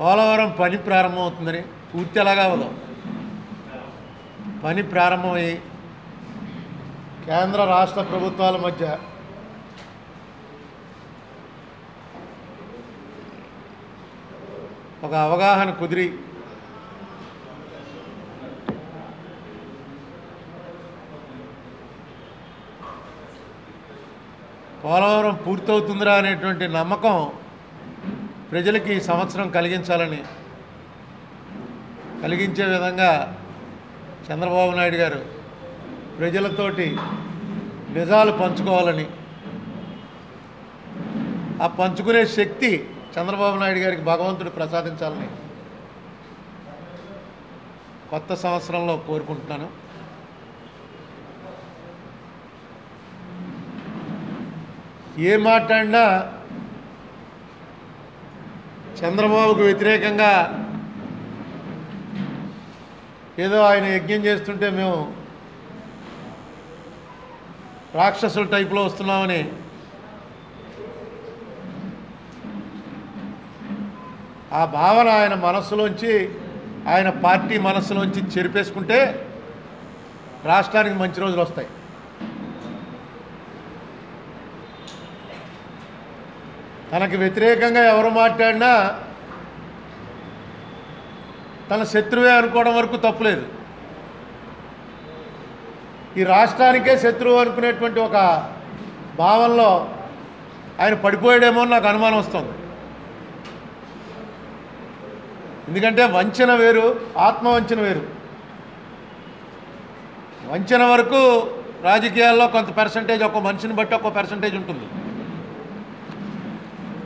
పోలవరం పని ప్రారంభమవుతుందని పూర్తి ఎలాగా అవ్వదు. పని ప్రారంభమై కేంద్ర రాష్ట్ర ప్రభుత్వాల మధ్య ఒక అవగాహన కుదిరి పోలవరం పూర్తవుతుందిరా అనేటువంటి నమ్మకం ప్రజలకి ఈ సంవత్సరం కలిగించే విధంగా చంద్రబాబు నాయుడు గారు ప్రజలతోటి నిజాలు పంచుకోవాలని, ఆ పంచుకునే శక్తి చంద్రబాబు నాయుడు గారికి భగవంతుడు ప్రసాదించాలని కొత్త సంవత్సరంలో కోరుకుంటున్నాను. ఏ మాట్లాడినా చంద్రబాబుకు వ్యతిరేకంగా ఏదో ఆయన యజ్ఞం చేస్తుంటే మేము రాక్షసుల టైపులో వస్తున్నామని ఆ భావన ఆయన మనస్సులోంచి, ఆయన పార్టీ మనస్సులోంచి చెరిపేసుకుంటే రాష్ట్రానికి మంచి రోజులు వస్తాయి. తనకి వ్యతిరేకంగా ఎవరు మాట్లాడినా తన శత్రువే అనుకోవడం వరకు తప్పులేదు. ఈ రాష్ట్రానికే శత్రువు అనుకునేటువంటి ఒక భావనలో ఆయన పడిపోయాడేమో అని నాకు అనుమానం వస్తుంది. ఎందుకంటే వంచన వేరు, ఆత్మవంచన వేరు. వంచన వరకు రాజకీయాల్లో కొంత పర్సంటేజ్, ఒక మనిషిని బట్టి ఒక పర్సంటేజ్ ఉంటుంది.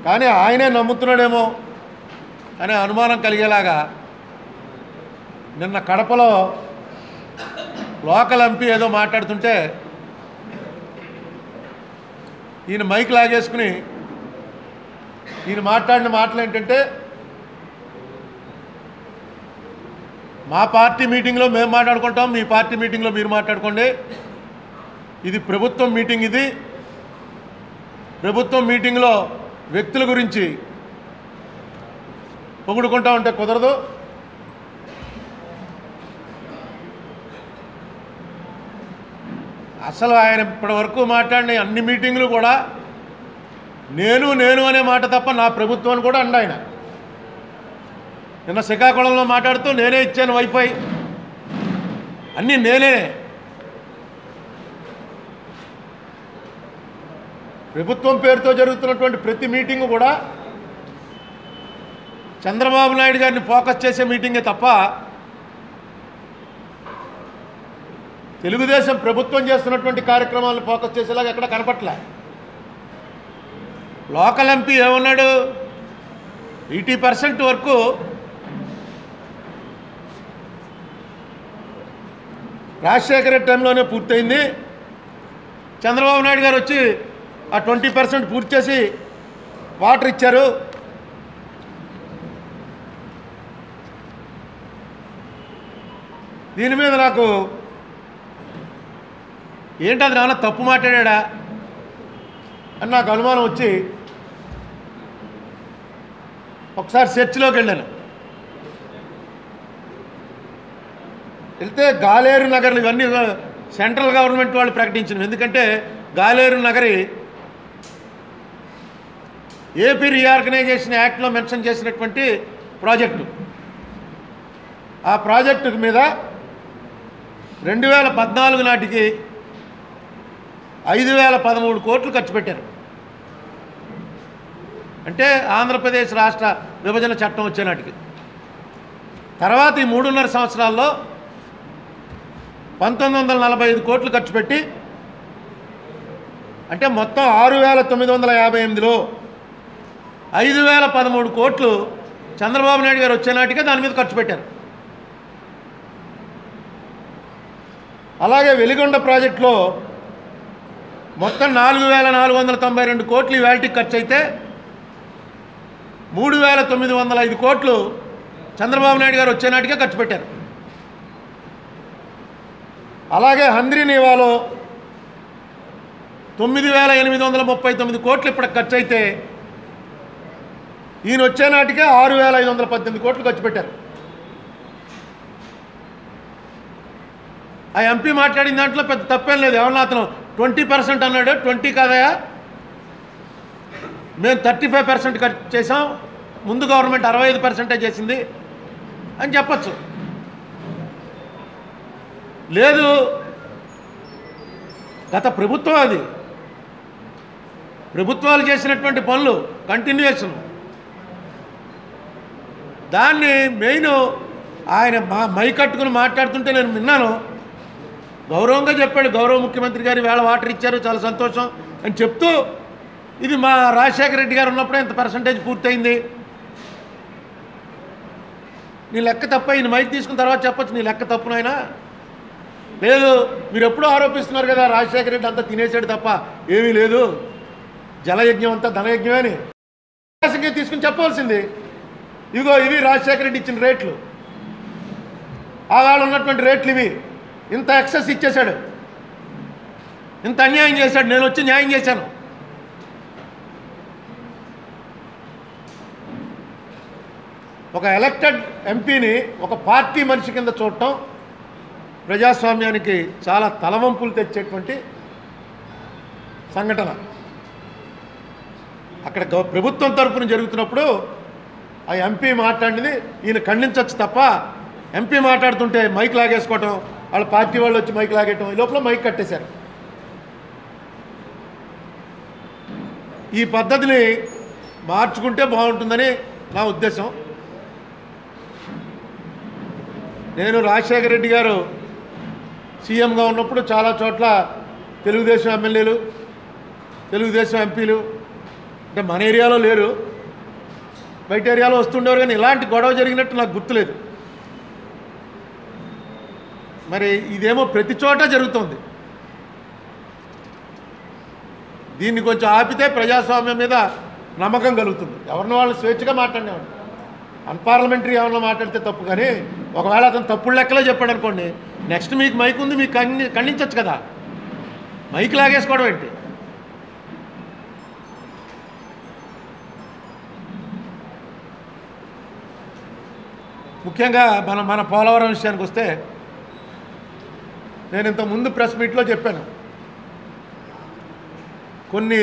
కానీ ఆయనే నమ్ముతున్నాడేమో అనే అనుమానం కలిగేలాగా నిన్న కడపలో లోకల్ ఎంపీ ఏదో మాట్లాడుతుంటే ఈయన మైక్ లాగేసుకుని ఈయన మాట్లాడిన మాటలు ఏంటంటే, మా పార్టీ మీటింగ్లో మేము మాట్లాడుకుంటాం, మీ పార్టీ మీటింగ్లో మీరు మాట్లాడుకోండి, ఇది ప్రభుత్వం మీటింగ్, ఇది ప్రభుత్వం మీటింగ్లో వ్యక్తుల గురించి పొగుడుకుంటా ఉంటే కుదరదు. అసలు ఆయన ఇప్పటి వరకు మాట్లాడిన అన్ని మీటింగులు కూడా నేను అనే మాట తప్ప నా ప్రభుత్వాన్ని కూడా అండి. ఆయన నిన్న శ్రీకాకుళంలో మాట్లాడుతూ నేనే ఇచ్చాను వైఫై, అన్నీ నేనే. ప్రభుత్వం పేరుతో జరుగుతున్నటువంటి ప్రతి మీటింగు కూడా చంద్రబాబు నాయుడు గారిని ఫోకస్ చేసే మీటింగే తప్ప తెలుగుదేశం ప్రభుత్వం చేస్తున్నటువంటి కార్యక్రమాలను ఫోకస్ చేసేలాగా ఎక్కడ కనపట్లే. లోకల్ ఎంపీ ఏమన్నాడు, 80% వరకు రాజశేఖర రెడ్డి టైంలోనే పూర్తయింది, చంద్రబాబు నాయుడు గారు వచ్చి ఆ 20% పూర్తి చేసి వాటర్ ఇచ్చారు. దీని మీద నాకు ఏంటది నాన్న తప్పు మాట్లాడా అని నాకు అనుమానం వచ్చి ఒకసారి చర్చిలోకి వెళ్ళాను. వెళ్తే గాలేరు నగర్లు ఇవన్నీ సెంట్రల్ గవర్నమెంట్ వాళ్ళు ప్రకటించినవి. ఎందుకంటే గాలేరు నగరి ఏపీ రీఆర్గనైజేషన్ యాక్ట్లో మెన్షన్ చేసినటువంటి ప్రాజెక్టు. ఆ ప్రాజెక్టు మీద 2014 నాటికి 5,013 కోట్లు ఖర్చు పెట్టారు. అంటే ఆంధ్రప్రదేశ్ రాష్ట్ర విభజన చట్టం వచ్చే నాటికి. తర్వాత ఈ 3.5 సంవత్సరాల్లో 1945 కోట్లు ఖర్చు పెట్టి, అంటే మొత్తం 6,958లో 5,013 కోట్లు చంద్రబాబు నాయుడు గారు వచ్చే నాటికే దాని మీద ఖర్చు పెట్టారు. అలాగే వెలిగొండ ప్రాజెక్టులో మొత్తం 4,492 కోట్లు ఇవాల్టికి ఖర్చు అయితే 3,905 కోట్లు చంద్రబాబు నాయుడు గారు వచ్చే నాటికే ఖర్చు పెట్టారు. అలాగే హంద్రీనీవాలో 9,839 కోట్లు ఇప్పటికి ఖర్చు అయితే ఈయన వచ్చే నాటికే 6,518 కోట్లు ఖర్చు పెట్టారు. ఆ ఎంపీ మాట్లాడిన దాంట్లో పెద్ద తప్పేం లేదు. ఎవరన్నా అతను 20% అన్నాడు. 20 కాదయా, మేము 35% ఖర్చు చేసాం, ముందు గవర్నమెంట్ 65% చేసింది అని చెప్పచ్చు. లేదు, గత ప్రభుత్వం, అది ప్రభుత్వాలు చేసినటువంటి పనులు కంటిన్యూయేషన్, దాన్ని మెయిన్ ఆయన మైక్ కట్టుకుని మాట్లాడుతుంటే నేను విన్నాను. గౌరవంగా చెప్పాడు, గౌరవ ముఖ్యమంత్రి గారు వేళ వాటర్ ఇచ్చారు, చాలా సంతోషం అని చెప్తూ, ఇది మా రాజశేఖర రెడ్డి గారు ఉన్నప్పుడే ఇంత పర్సంటేజ్ పూర్తయింది, నీ లెక్క తప్ప, ఈయన మైక్ తీసుకున్న తర్వాత చెప్పచ్చు నీ లెక్క తప్పునైనా. లేదు, మీరు ఎప్పుడూ ఆరోపిస్తున్నారు కదా రాజశేఖర రెడ్డి అంతా తినేసాడు తప్ప ఏమీ లేదు, జలయజ్ఞం అంతా ధనయజ్ఞమే అని తీసుకుని చెప్పవలసింది. ఇదిగో ఇవి రాజశేఖర రెడ్డి ఇచ్చిన రేట్లు, ఆవేళ ఉన్నటువంటి రేట్లు ఇవి, ఇంత ఎక్సెస్ ఇచ్చేశాడు, ఇంత అన్యాయం చేశాడు, నేను వచ్చి న్యాయం చేశాను. ఒక ఎలక్టెడ్ ఎంపీని ఒక పార్టీ మనిషి కింద చూడటం ప్రజాస్వామ్యానికి చాలా తలవంపులు తెచ్చేటువంటి సంఘటన. అక్కడ ప్రభుత్వం తరఫున జరుగుతున్నప్పుడు ఆ ఎంపీ మాట్లాడింది ఈయన ఖండించవచ్చు తప్ప, ఎంపీ మాట్లాడుతుంటే మైక్ లాగేసుకోవటం, వాళ్ళ పార్టీ వాళ్ళు వచ్చి మైక్ లాగేయటం, ఈ లోపల మైక్ కట్టేశారు. ఈ పద్ధతిని మార్చుకుంటే బాగుంటుందని నా ఉద్దేశం. నేను రాజశేఖర రెడ్డి గారు సీఎంగా ఉన్నప్పుడు చాలా చోట్ల తెలుగుదేశం ఎమ్మెల్యేలు, తెలుగుదేశం ఎంపీలు, అంటే మన ఏరియాలో లేరు, బయట ఏరియాలో వస్తుండేవారు, కానీ ఇలాంటి గొడవ జరిగినట్టు నాకు గుర్తులేదు. మరి ఇదేమో ప్రతి చోట జరుగుతుంది. దీన్ని కొంచెం ఆపితే ప్రజాస్వామ్యం మీద నమ్మకం కలుగుతుంది. ఎవరిని వాళ్ళు స్వేచ్ఛగా మాట్లాడినేవాడు, అన్పార్లమెంటరీ ఏమన్నా మాట్లాడితే తప్పు. కానీ ఒకవేళ అతను తప్పుడు లెక్కలో చెప్పాడు అనుకోండి, నెక్స్ట్ మీకు మైక్ ఉంది, మీకు ఖండించవచ్చు కదా, మైక్ లాగేసుకోవడం ఏంటి? ముఖ్యంగా మన పోలవరం విషయానికి వస్తే, నేను ఇంతకుముందు ప్రెస్ మీట్లో చెప్పాను, కొన్ని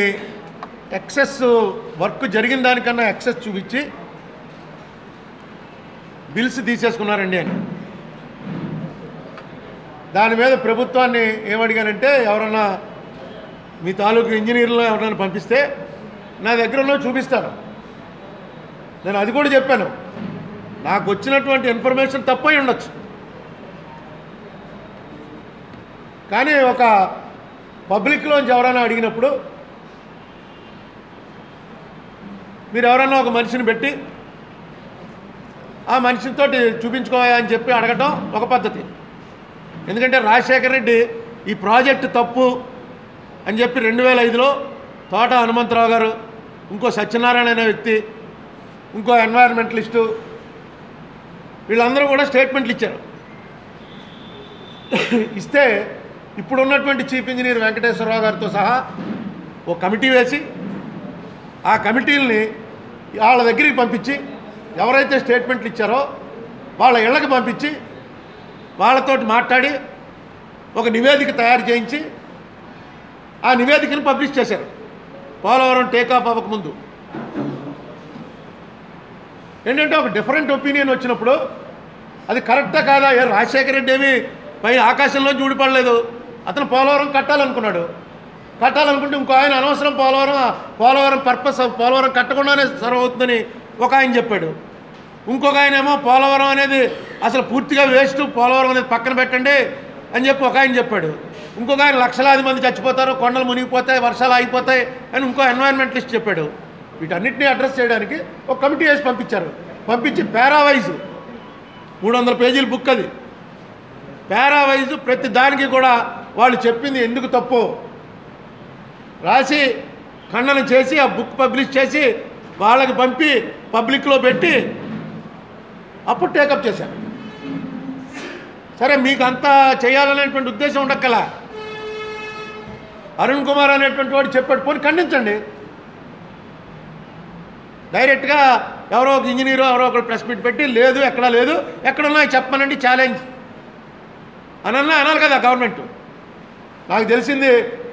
ఎక్సెస్ వర్క్ జరిగిన దానికన్నా ఎక్సెస్ చూపించి బిల్స్ తీసేసుకున్నారండి అని. దాని మీద ప్రభుత్వాన్ని ఏమడిగానంటే, ఎవరన్నా మీ తాలూకు ఇంజనీర్లు ఎవరైనా పంపిస్తే నా దగ్గర ఉన్న చూపిస్తాను. నేను అది కూడా చెప్పాను, నాకు వచ్చినటువంటి ఇన్ఫర్మేషన్ తప్పై ఉండొచ్చు, కానీ ఒక పబ్లిక్లోంచి ఎవరైనా అడిగినప్పుడు మీరు ఎవరైనా ఒక మనిషిని పెట్టి ఆ మనిషితో చూపించుకోవా అని చెప్పి అడగటం ఒక పద్ధతి. ఎందుకంటే రాజశేఖర రెడ్డి ఈ ప్రాజెక్టు తప్పు అని చెప్పి 2005లో తోట హనుమంతరావు గారు, ఇంకో సత్యనారాయణ అనే వ్యక్తి, ఇంకో ఎన్వైరన్మెంటలిస్టు, వీళ్ళందరూ కూడా స్టేట్మెంట్లు ఇచ్చారు. ఇస్తే ఇప్పుడున్నటువంటి చీఫ్ ఇంజనీర్ వెంకటేశ్వరరావు గారితో సహా ఓ కమిటీ వేసి ఆ కమిటీలని వాళ్ళ దగ్గరికి పంపించి, ఎవరైతే స్టేట్మెంట్లు ఇచ్చారో వాళ్ళ ఇళ్ళకి పంపించి వాళ్ళతోటి మాట్లాడి ఒక నివేదిక తయారు చేయించి ఆ నివేదికను పబ్లిష్ చేశారు పోలవరం టేకాఫ్ అవ్వకముందు. ఏంటంటే ఒక డిఫరెంట్ ఒపీనియన్ వచ్చినప్పుడు అది కరెక్టా కాదా? రాజశేఖర రెడ్డి ఏమి పై ఆకాశంలోంచి ఊడిపడలేదు, అతను పోలవరం కట్టాలనుకున్నాడు. కట్టాలనుకుంటే ఇంకో ఆయన అనవసరం పోలవరం పర్పస్ పోలవరం కట్టకుండానే సర్వ్ అవుతుందని ఒక ఆయన చెప్పాడు. ఇంకొక ఆయన ఏమో పోలవరం అనేది అసలు పూర్తిగా వేస్ట్, పోలవరం అనేది పక్కన పెట్టండి అని చెప్పి ఒక ఆయన చెప్పాడు. ఇంకొక ఆయన లక్షలాది మంది చచ్చిపోతారు, కొండలు మునిగిపోతాయి, వర్షాలు ఆగిపోతాయి అని ఇంకో ఎన్వైరన్మెంటలిస్ట్ చెప్పాడు. వీటన్నిటినీ అడ్రస్ చేయడానికి ఒక కమిటీ వేసి పంపించారు. పంపించి పారావైజు 300 పేజీల బుక్, అది పారావైజు ప్రతి దానికి కూడా వాళ్ళు చెప్పింది ఎందుకు తప్పు రాసి ఖండన చేసి ఆ బుక్ పబ్లిష్ చేసి వాళ్ళకి పంపి పబ్లిక్లో పెట్టి అప్పుడు టేకప్ చేశారు. సరే, మీకు అంతా చేయాలనేటువంటి ఉద్దేశం ఉండక్కలా, అరుణ్ కుమార్ అనేటువంటి వాడు చెప్పాడు, పోనీ ఖండించండి. డైరెక్ట్గా ఎవరో ఒక ఇంజనీరు ఎవరో ఒకరు ప్రెస్ మీట్ పెట్టి లేదు ఎక్కడా లేదు ఎక్కడున్నాయి చెప్పమనండి ఛాలెంజ్ అనాలి కదా గవర్నమెంట్. నాకు తెలిసింది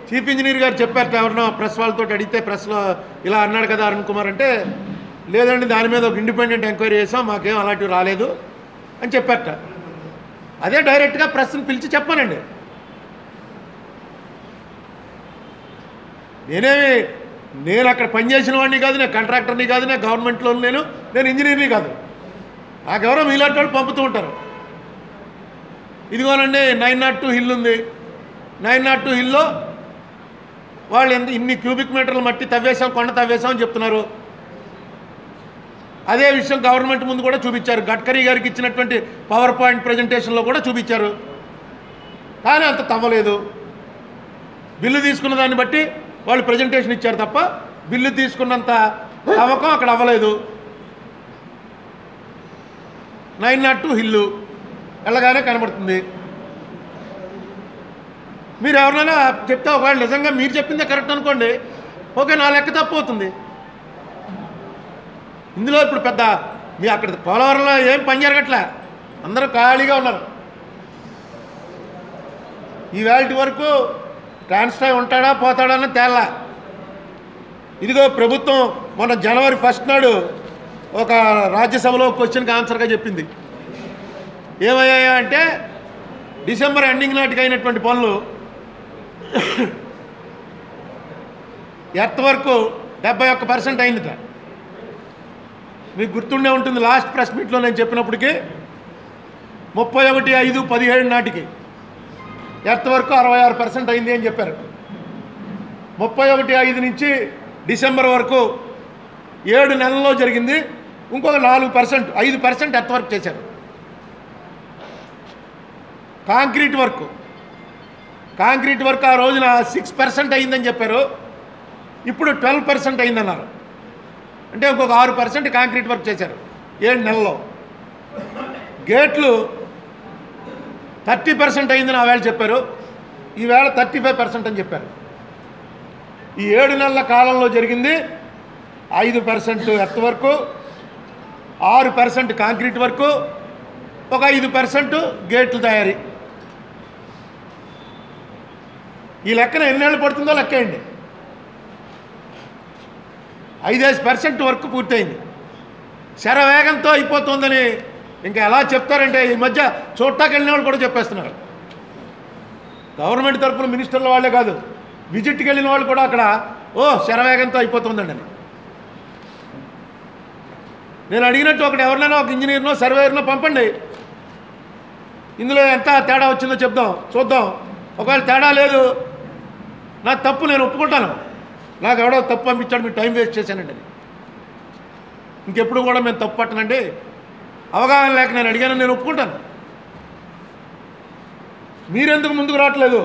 చీఫ్ ఇంజనీర్ గారు చెప్పారట, ఎవరినో ప్రెస్ వాళ్ళతో అడిగితే ప్రెస్లో ఇలా అన్నాడు కదా అరుణ్ కుమార్ అంటే, లేదండి దాని మీద ఒక ఇండిపెండెంట్ ఎంక్వైరీ చేసాం, మాకేం అలాంటివి రాలేదు అని చెప్పారట. అదే డైరెక్ట్గా ప్రెస్ని పిలిచి చెప్పానండి. నేను అక్కడ పనిచేసిన వాడిని కాదు, నేను కాంట్రాక్టర్ని కాదు, నేను గవర్నమెంట్లో నేను ఇంజనీర్ని కాదు. నాకెవరో మీలాంటి వాళ్ళు పంపుతూ ఉంటారు. ఇదిగోనండి 902 హిల్ ఉంది, 902 హిల్లో వాళ్ళు ఇన్ని క్యూబిక్ మీటర్లు మట్టి తవ్వేశాం, కొండ తవ్వేశాం అని చెప్తున్నారు. అదే విషయం గవర్నమెంట్ ముందు కూడా చూపించారు, గడ్కరీ గారికి ఇచ్చినటువంటి పవర్ పాయింట్ ప్రజెంటేషన్లో కూడా చూపించారు. కానీ అంత తవ్వలేదు. బిల్లు తీసుకున్న దాన్ని బట్టి వాళ్ళు ప్రజెంటేషన్ ఇచ్చారు తప్ప బిల్లు తీసుకున్నంత తవ్వకం అక్కడ అవ్వలేదు. 902 హిల్లు వెళ్ళగానే కనబడుతుంది. మీరు ఎవరినైనా చెప్తే ఒకవేళ నిజంగా మీరు చెప్పిందే కరెక్ట్ అనుకోండి, ఓకే నా లెక్క తప్పవుతుంది. ఇందులో ఇప్పుడు పెద్ద మీ అక్కడ పోలవరంలో ఏం పని జరగట్లే, అందరూ ఖాళీగా ఉన్నారు. ఈవేళ వరకు ట్రాన్స్ఫర్ ఉంటాడా పోతాడా అని తేలా. ఇదిగో ప్రభుత్వం మొన్న జనవరి 1 నాడు ఒక రాజ్యసభలో క్వశ్చన్కి ఆన్సర్గా చెప్పింది. ఏమయ్యాయా అంటే డిసెంబర్ ఎండింగ్ నాటికి అయినటువంటి పనులు ఎర్త్ వరకు 71% అయిందిట. మీకు గుర్తుండే ఉంటుంది, లాస్ట్ ప్రెస్ మీట్లో నేను చెప్పినప్పటికీ 31/5/17 నాటికి ఎర్త్ వరకు 66% అయింది అని చెప్పారు. 31/5 నుంచి డిసెంబర్ వరకు 7 నెలల్లో జరిగింది. ఇంకొక 4%, 5% ఎర్త్ వర్క్ చేశారు. కాంక్రీట్ వర్క్ ఆ రోజున 6% అయిందని చెప్పారు, ఇప్పుడు 12% అయిందన్నారు. అంటే ఇంకొక 6% కాంక్రీట్ వర్క్ చేశారు 7 నెలల్లో. గేట్లు 30% అయిందని ఆవేళ చెప్పారు, ఈవేళ 35% అని చెప్పారు. ఈ 7 నెలల కాలంలో జరిగింది 5% ఎర్త్ వర్క్, 6% కాంక్రీట్ వర్క్, ఒక 5% గేట్లు తయారీ. ఈ లెక్కన ఎన్నేళ్ళు పడుతుందో లెక్కేయండి. 5% వర్క్ పూర్తయింది. శరవేగంతో అయిపోతుందని ఇంకా ఎలా చెప్తారంటే ఈ మధ్య చూడటానికి వెళ్ళిన వాళ్ళు కూడా చెప్పేస్తున్నారు. గవర్నమెంట్ తరఫున మినిస్టర్ల వాళ్ళే కాదు, విజిట్కి వెళ్ళిన వాళ్ళు కూడా అక్కడ శరవేగంతో అయిపోతుందండి అని. నేను అడిగినట్టు ఒకటి ఎవరినైనా ఒక ఇంజనీర్నో సర్వేయర్నో పంపండి, ఇందులో ఎంత తేడా వచ్చిందో చూద్దాం. ఒకవేళ తేడా లేదు, నా తప్పు నేను ఒప్పుకుంటాను, నాకు ఎవడో తప్పు పంపించాడు, మీరు టైం వేస్ట్ చేశానండి అని. ఇంకెప్పుడు కూడా మేము తప్పు పట్టనండి, అవగాహన లేక నేను అడిగాను, నేను ఒప్పుకుంటాను. మీరెందుకు ముందుకు రావట్లేదు?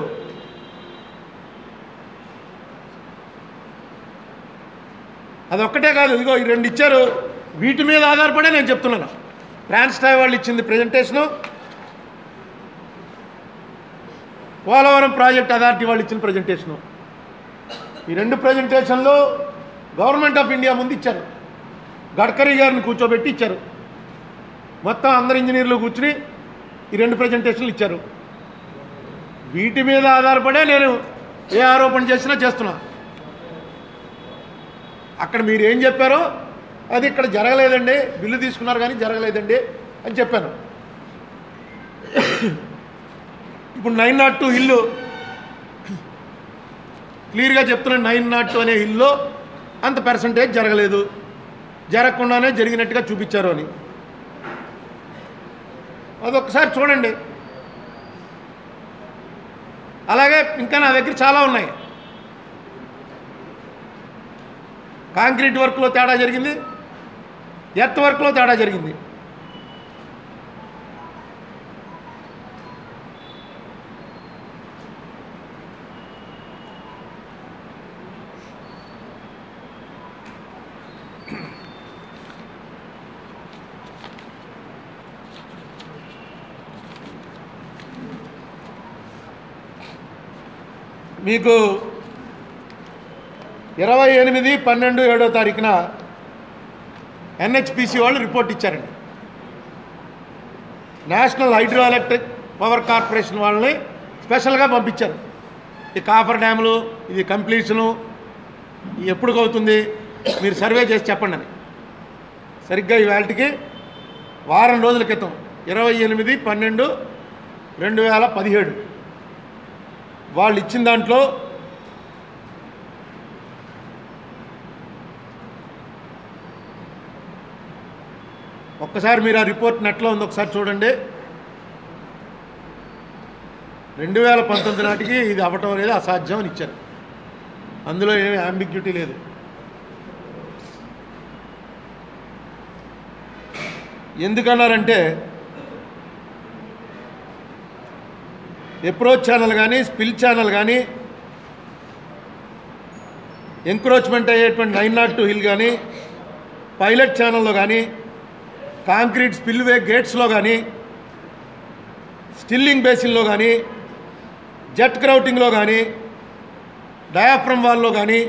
అదొక్కటే కాదు, ఇదిగో ఈ 2 ఇచ్చారు, వీటి మీద ఆధారపడే నేను చెప్తున్నాను. ట్రాన్స్టాయ్ వాళ్ళు ఇచ్చింది ప్రజెంటేషను, పోలవరం ప్రాజెక్ట్ అథారిటీ వాళ్ళు ఇచ్చిన ప్రజెంటేషను. ఈ 2 ప్రజెంటేషన్లు గవర్నమెంట్ ఆఫ్ ఇండియా ముందు ఇచ్చారు, గడ్కరీ గారిని కూర్చోబెట్టి ఇచ్చారు. మొత్తం అందరు ఇంజనీర్లు కూర్చుని ఈ 2 ప్రజెంటేషన్లు ఇచ్చారు. వీటి మీద ఆధారపడే నేను ఏ ఆరోపణ చేసినా చేస్తున్నా. అక్కడ మీరు ఏం చెప్పారో అది ఇక్కడ జరగలేదండి, బిల్లు తీసుకున్నారు కానీ జరగలేదండి అని చెప్పాను. ఇప్పుడు 902 హిల్లు క్లియర్గా చెప్తున్నాను, 902 అనే హిల్లో అంత పర్సంటేజ్ జరగలేదు, జరగకుండానే జరిగినట్టుగా చూపించారు అని. అదొకసారి చూడండి. అలాగే ఇంకా నా దగ్గర చాలా ఉన్నాయి. కాంక్రీట్ వర్క్లో తేడా జరిగింది, ఎర్త్ వర్క్లో తేడా జరిగింది. మీకు 28/12/7 ఎన్హెచ్పిసి వాళ్ళు రిపోర్ట్ ఇచ్చారండి. National hydro electric power corporation వాళ్ళని స్పెషల్గా పంపించారు. ఈ కాఫర్ డ్యాములు ఇది కంప్లీషను ఎప్పుడుకవుతుంది మీరు సర్వే చేసి చెప్పండి అని. సరిగ్గా ఇవాళకి వారం రోజుల క్రితం 28/12/2017 వాళ్ళు ఇచ్చిన దాంట్లో ఒక్కసారి మీరు ఆ రిపోర్ట్ నెట్లో ఉంది ఒకసారి చూడండి. 2019 నాటికి ఇది అవ్వటం అనేది అసాధ్యం అని ఇచ్చారు. అందులో ఏమీ అంబిగ్యూటీ లేదు. ఎందుకన్నారంటే అప్రోచ్ ఛానల్ కానీ స్పిల్ ఛానల్ కానీ ఎంక్రోచ్మెంట్ అయ్యేటువంటి 902 హిల్ కానీ పైలట్ ఛానల్లో కానీ కాంక్రీట్ స్పిల్వే గేట్స్లో కానీ స్టిల్లింగ్ బేసిన్లో కానీ జెట్ గ్రౌటింగ్లో కానీ డయాఫ్రమ్ వాల్లో కానీ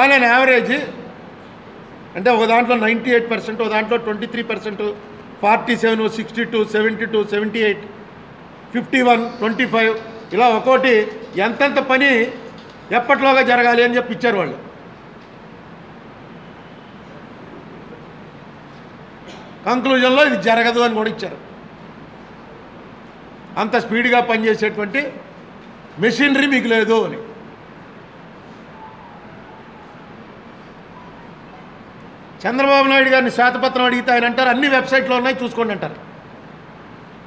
ఆన్ అన్ యావరేజ్ అంటే ఒక దాంట్లో 98%, ఒక దాంట్లో 23%, 47, 62, 72, 78, 51, 25 ఇలా ఒక్కోటి ఎంతెంత పని ఎప్పట్లోగా జరగాలి అని చెప్పి ఇచ్చారు వాళ్ళు. కంక్లూజన్లో ఇది జరగదు అని కూడా ఇచ్చారు. అంత స్పీడ్గా పనిచేసేటువంటి మెషినరీ మీకు లేదు అని. చంద్రబాబు నాయుడు గారిని శ్వేతపత్రం అడిగితే ఆయన అంటారు అన్ని వెబ్సైట్లో ఉన్నాయి చూసుకోండి అంటారు.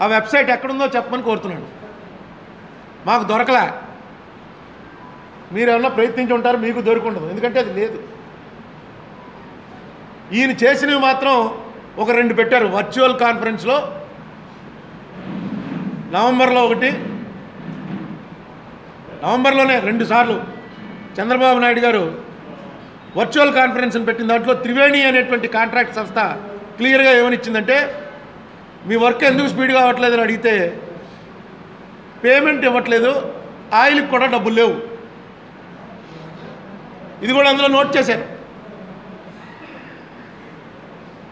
ఆ వెబ్సైట్ ఎక్కడుందో చెప్పమని కోరుతున్నాడు. మాకు దొరకలే. మీరేమన్నా ప్రయత్నించి ఉంటారు, మీకు దొరికుండదు, ఎందుకంటే అది లేదు. ఈయన చేసినవి మాత్రం ఒక 2 పెట్టారు. వర్చువల్ కాన్ఫరెన్స్లో నవంబర్లో ఒకటి, నవంబర్లోనే 2 సార్లు చంద్రబాబు నాయుడు గారు వర్చువల్ కాన్ఫరెన్స్ని పెట్టిన దాంట్లో త్రివేణి అనేటువంటి కాంట్రాక్ట్ సంస్థ క్లియర్గా ఏమనిచ్చిందంటే మీ వర్క్ ఎందుకు స్పీడ్గా అవ్వట్లేదు అని అడిగితే పేమెంట్ ఇవ్వట్లేదు, ఆయిల్కి కూడా డబ్బులు లేవు. ఇది కూడా అందులో నోట్ చేశారు.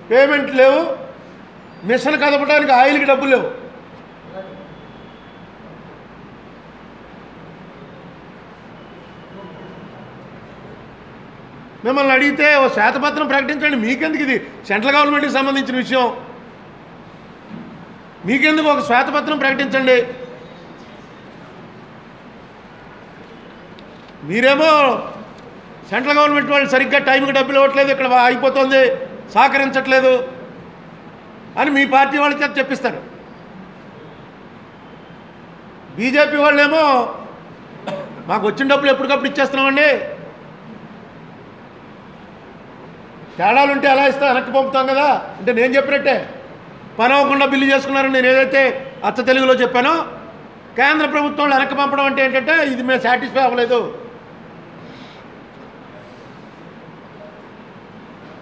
పేమెంట్ లేవు, మిషన్ కదపడానికి ఆయిల్కి డబ్బులు లేవు. మిమ్మల్ని అడిగితే ఓ శ్వేతపత్రం ప్రకటించండి, మీకెందుకు, ఇది సెంట్రల్ గవర్నమెంట్కి సంబంధించిన విషయం, మీకెందుకు ఒక శ్వేతపత్రం ప్రకటించండి. మీరేమో సెంట్రల్ గవర్నమెంట్ వాళ్ళు సరిగ్గా టైంకి డబ్బులు ఇవ్వట్లేదు, ఇక్కడ అయిపోతుంది, సహకరించట్లేదు అని మీ పార్టీ వాళ్ళ చేత చెప్పిస్తారు. బీజేపీ వాళ్ళేమో మాకు వచ్చిన డబ్బులు ఎప్పటికప్పుడు ఇచ్చేస్తున్నామండి, తేడాలుంటే ఎలా ఇస్తా వెనక్కి పంపుతాం కదా అంటే నేను చెప్పినట్టే పని అవ్వకుండా బిల్లు చేసుకున్నారని నేను ఏదైతే అచ్చ తెలుగులో చెప్పానో కేంద్ర ప్రభుత్వం వెనక్కి పంపడం అంటే ఏంటంటే ఇది మేము సాటిస్ఫై అవ్వలేదు,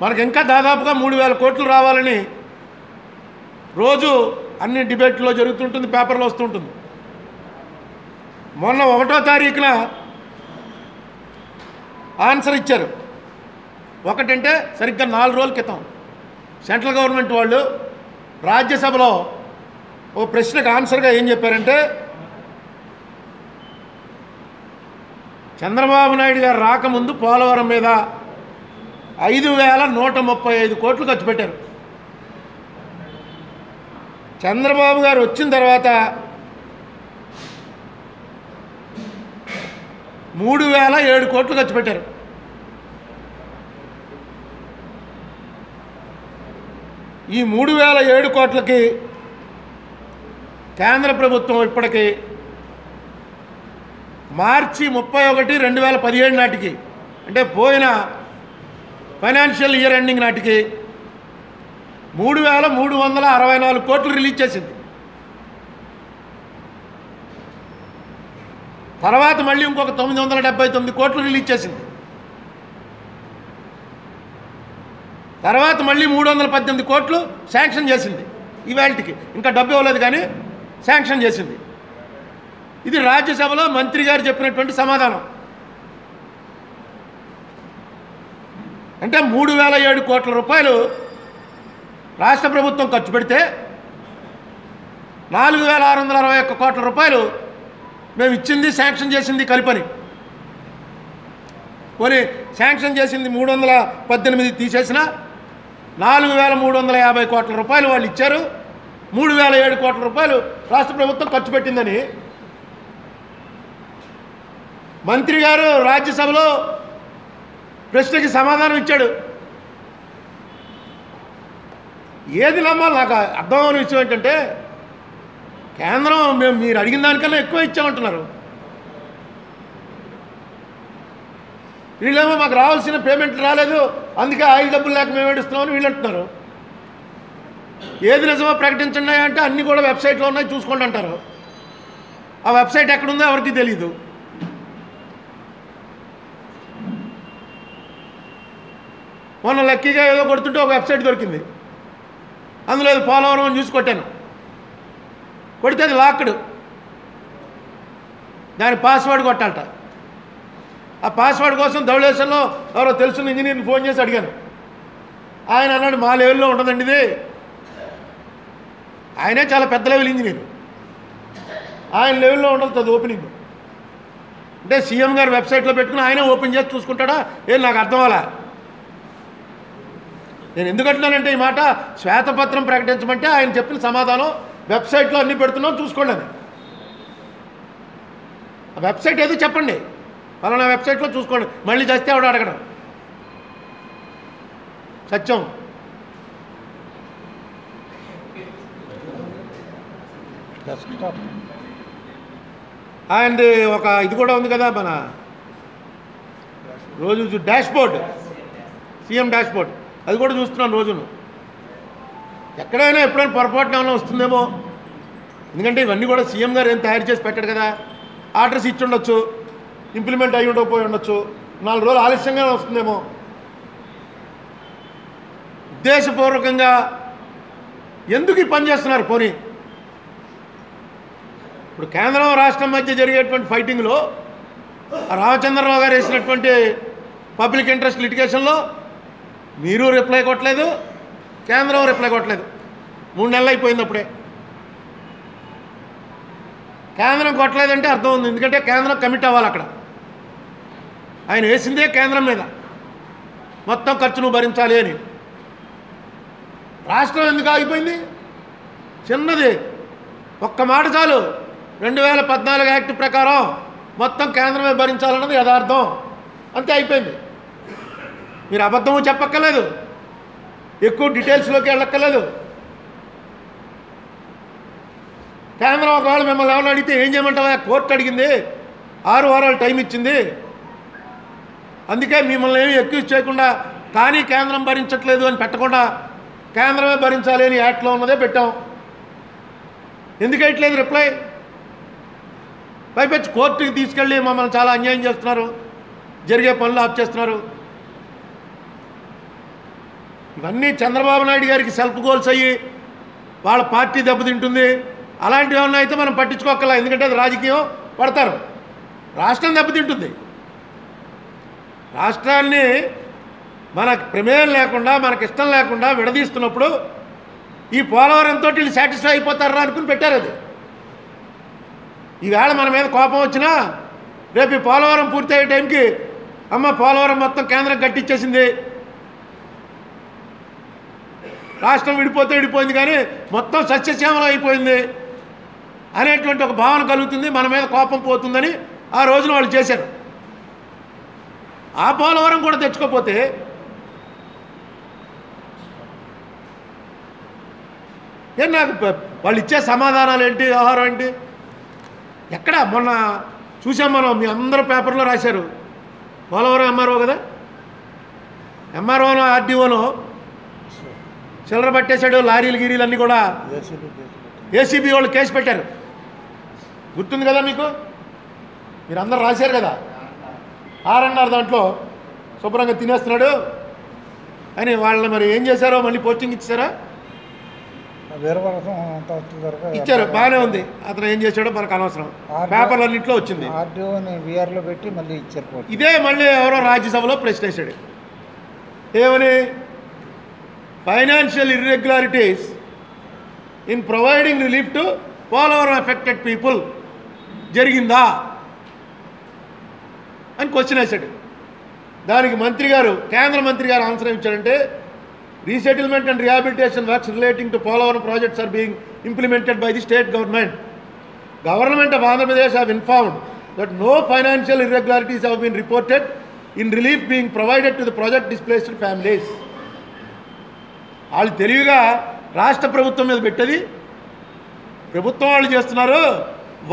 మనకి ఇంకా దాదాపుగా 3000 కోట్లు రావాలని రోజు అన్ని డిబేట్లో జరుగుతుంటుంది, పేపర్లో వస్తుంటుంది. మొన్న 1వ తారీఖున ఆన్సర్ ఇచ్చారు. ఒకటంటే సరిగ్గా 4 రోజుల క్రితం సెంట్రల్ గవర్నమెంట్ వాళ్ళు రాజ్యసభలో ఒక ప్రశ్నకు ఆన్సర్గా ఏం చెప్పారంటే చంద్రబాబు నాయుడు గారు రాకముందు పోలవరం మీద 5,135 కోట్లు ఖర్చు పెట్టారు. చంద్రబాబు గారు వచ్చిన తర్వాత 3,007 కోట్లు ఖర్చు పెట్టారు. ఈ 3,007 కోట్లకి కేంద్ర ప్రభుత్వం ఇప్పటికి మార్చి 31, 2017 నాటికి అంటే పోయిన ఫైనాన్షియల్ ఇయర్ ఎండింగ్ నాటికి 3,364 కోట్లు రిలీజ్ చేసింది. తర్వాత మళ్ళీ ఇంకొక 979 కోట్లు రిలీజ్ చేసింది. తర్వాత మళ్ళీ 318 కోట్లు శాంక్షన్ చేసింది. ఈవేళకి ఇంకా డబ్బు ఇవ్వలేదు కానీ శాంక్షన్ చేసింది. ఇది రాజ్యసభలో మంత్రి గారు చెప్పినటువంటి సమాధానం. అంటే 3007 కోట్ల రూపాయలు రాష్ట్ర ప్రభుత్వం ఖర్చు పెడితే 4661 కోట్ల రూపాయలు మేము ఇచ్చింది శాంక్షన్ చేసింది కలిపని. పోనీ శాంక్షన్ చేసింది 318 తీసేసిన 4350 కోట్ల రూపాయలు వాళ్ళు ఇచ్చారు. 3007 కోట్ల రూపాయలు రాష్ట్ర ప్రభుత్వం ఖర్చు పెట్టిందని మంత్రి గారు రాజ్యసభలో ప్రశ్నకి సమాధానం ఇచ్చాడు. ఏది నమ్మాలి? నాకు అర్థమవని విషయం ఏంటంటే కేంద్రం మేము మీరు అడిగిన దానికన్నా ఎక్కువ ఇచ్చామంటున్నారు. వీళ్ళేమో మాకు రావాల్సిన పేమెంట్ రాలేదు, అందుకే ఆయిల్ డబ్బులు లేక మేము ఏడుస్తున్నామని వీళ్ళు అంటున్నారు. ఏది నిజమో ప్రకటించండి అంటే అన్నీ కూడా వెబ్సైట్లో ఉన్నాయి చూసుకోండి అంటారు. ఆ వెబ్సైట్ ఎక్కడుందో ఎవరికి తెలీదు. మొన్న లక్కీగా ఏదో కొడుతుంటే ఒక వెబ్సైట్ దొరికింది, అందులో పోలవరం అని చూసి కొట్టాను. కొడితే అది లాక్డ్, దాని పాస్వర్డ్ కొట్టాలట. ఆ పాస్వర్డ్ కోసం ధవళేశ్వరంలో ఎవరో తెలుసున్న ఇంజనీర్ని ఫోన్ చేసి అడిగాను. ఆయన అన్నాడు మా లెవెల్లో ఉండదండి ఇది. ఆయనే చాలా పెద్ద లెవెల్ ఇంజనీర్, ఆయన లెవెల్లో ఉండదు అది ఓపెనింగ్. అంటే సీఎం గారు వెబ్సైట్లో పెట్టుకుని ఆయనే ఓపెన్ చేసి చూసుకుంటాడా ఏం నాకు అర్థం అవ్వాలా. నేను ఎందుకంటున్నానంటే ఈ మాట శ్వేతపత్రం ప్రకటించమంటే ఆయన చెప్పిన సమాధానం వెబ్సైట్లో అన్నీ పెడుతున్నాం చూసుకోండి అని. ఆ వెబ్సైట్ ఏదో చెప్పండి, పలానా వెబ్సైట్లో చూసుకోండి, మళ్ళీ చేస్తే ఆవిడ అడగడం సత్యం. అండ్ ఒక ఇది కూడా ఉంది కదా మన రోజు డాష్బోర్డ్, సీఎం డాష్బోర్డ్, అది కూడా చూస్తున్నాను రోజును. ఎక్కడైనా ఎప్పుడైనా పొరపాటున ఏమైనా వస్తుందేమో, ఎందుకంటే ఇవన్నీ కూడా సీఎం గారు ఏం తయారు చేసి పెట్టాడు కదా. ఆర్డర్స్ ఇచ్చి ఉండొచ్చు, ఇంప్లిమెంట్ అయ్యి ఉండకపోయి ఉండొచ్చు, 4 రోజులు ఆలస్యంగానే వస్తుందేమో. ఉద్దేశపూర్వకంగా ఎందుకు ఈ పని చేస్తున్నారు? పోనీ ఇప్పుడు కేంద్రం రాష్ట్రం మధ్య జరిగేటువంటి ఫైటింగ్లో రామచంద్రరావు గారు వేసినటువంటి పబ్లిక్ ఇంట్రెస్ట్ లిటిగేషన్లో మీరు రిప్లై కొట్టలేదు, కేంద్రం రిప్లై కొట్టలేదు. 3 నెలలు అయిపోయింది. అప్పుడే కేంద్రం కొట్టలేదంటే అర్థం ఉంది, ఎందుకంటే కేంద్రం కమిట్ అవ్వాలి. అక్కడ ఆయన వేసిందే కేంద్రం మీద మొత్తం ఖర్చును భరించాలి అని. రాష్ట్రం ఎందుకు ఆగిపోయింది? చిన్నది ఒక్క మాట చాలు, 2014 యాక్ట్ ప్రకారం మొత్తం కేంద్రమే భరించాలన్నది యథార్థం, అంతే అయిపోయింది. మీరు అబద్ధము చెప్పక్కర్లేదు, ఎక్కువ డీటెయిల్స్లోకి వెళ్ళక్కర్లేదు. కేంద్రం ఒకవేళ మిమ్మల్ని ఎవరైనా అడిగితే ఏం చేయమంటావా? కోర్టు అడిగింది, 6 వారాలు టైం ఇచ్చింది, అందుకే మిమ్మల్ని ఏమి ఎక్యూజ్ చేయకుండా కానీ కేంద్రం భరించట్లేదు అని పెట్టకుండా కేంద్రమే భరించాలి అని యాక్ట్లో ఉన్నదే పెట్టాం. ఎందుకు వేయట్లేదు రిప్లై? పైపెచ్చి కోర్టుకి తీసుకెళ్ళి మమ్మల్ని చాలా అన్యాయం చేస్తున్నారు, జరిగే పనులు ఆఫ్ చేస్తున్నారు. ఇవన్నీ చంద్రబాబు నాయుడు గారికి సెల్ఫ్ గోల్స్ అయ్యి వాళ్ళ పార్టీ దెబ్బతింటుంది. అలాంటివి ఏమన్నా అయితే మనం పట్టించుకోకలా, ఎందుకంటే అది రాజకీయం, పడతారు. రాష్ట్రం దెబ్బతింటుంది. రాష్ట్రాన్ని మనకు ప్రమేయం లేకుండా మనకు ఇష్టం లేకుండా విడదీస్తున్నప్పుడు ఈ పోలవరంతో వీళ్ళు సాటిస్ఫై అయిపోతారా అనుకుని పెట్టారు. అది ఈవేళ మన మీద కోపం వచ్చినా రేపు ఈ పోలవరం పూర్తయ్యే టైంకి అమ్మ పోలవరం మొత్తం కేంద్రం కట్టించేసింది, రాష్ట్రం విడిపోతే విడిపోయింది కానీ మొత్తం సస్యశ్యామలం అయిపోయింది అనేటువంటి ఒక భావన కలుగుతుంది, మన మీద కోపం పోతుందని ఆ రోజున వాళ్ళు చేశారు. ఆ పోలవరం కూడా తెచ్చుకోకపోతే ఏం నాకు వాళ్ళు ఇచ్చే సమాధానాలు ఏంటి, వ్యవహారం ఏంటి? ఎక్కడ మొన్న చూసాం మనం, మీ అందరూ పేపర్లో రాశారు. పోలవరం ఎంఆర్ఓ కదా, ఎంఆర్ఓనో ఆర్డీఓనో చిల్లర పట్టేశాడు, లారీలు గిరీలు అన్నీ కూడా ఏసీబీ వాళ్ళు కేసు పెట్టారు. గుర్తుంది కదా మీకు, మీరు అందరు రాశారు కదా. ఆర్ఎన్ఆర్ దాంట్లో శుభ్రంగా తినేస్తున్నాడు అని వాళ్ళని మరి ఏం చేశారో మళ్ళీ పోస్టింగ్ ఇచ్చారా? ఇచ్చారు, బాగానే ఉంది. అతను ఏం చేశాడో మనకు అనవసరం, పేపర్లన్నింటిలో వచ్చింది. ఇదే మళ్ళీ ఎవరో రాజ్యసభలో ప్రశ్న వేశాడు, ఏమని financial irregularities in providing relief to Polavaram affected people జరిగిందా అని క్వశ్చన్ వేశాడు. దానికి మంత్రి గారు, కేంద్ర మంత్రి గారు ఆన్సర్ ఇచ్చాడంటే resettlement and rehabilitation works relating to Polavaram projects are being implemented by the state government. Government of Andhra Pradesh have informed that no financial irregularities have been reported in relief being provided to the project displaced families. వాళ్ళు తెలివిగా రాష్ట్ర ప్రభుత్వం మీద పెట్టేది ప్రభుత్వం వాళ్ళు చేస్తున్నారు,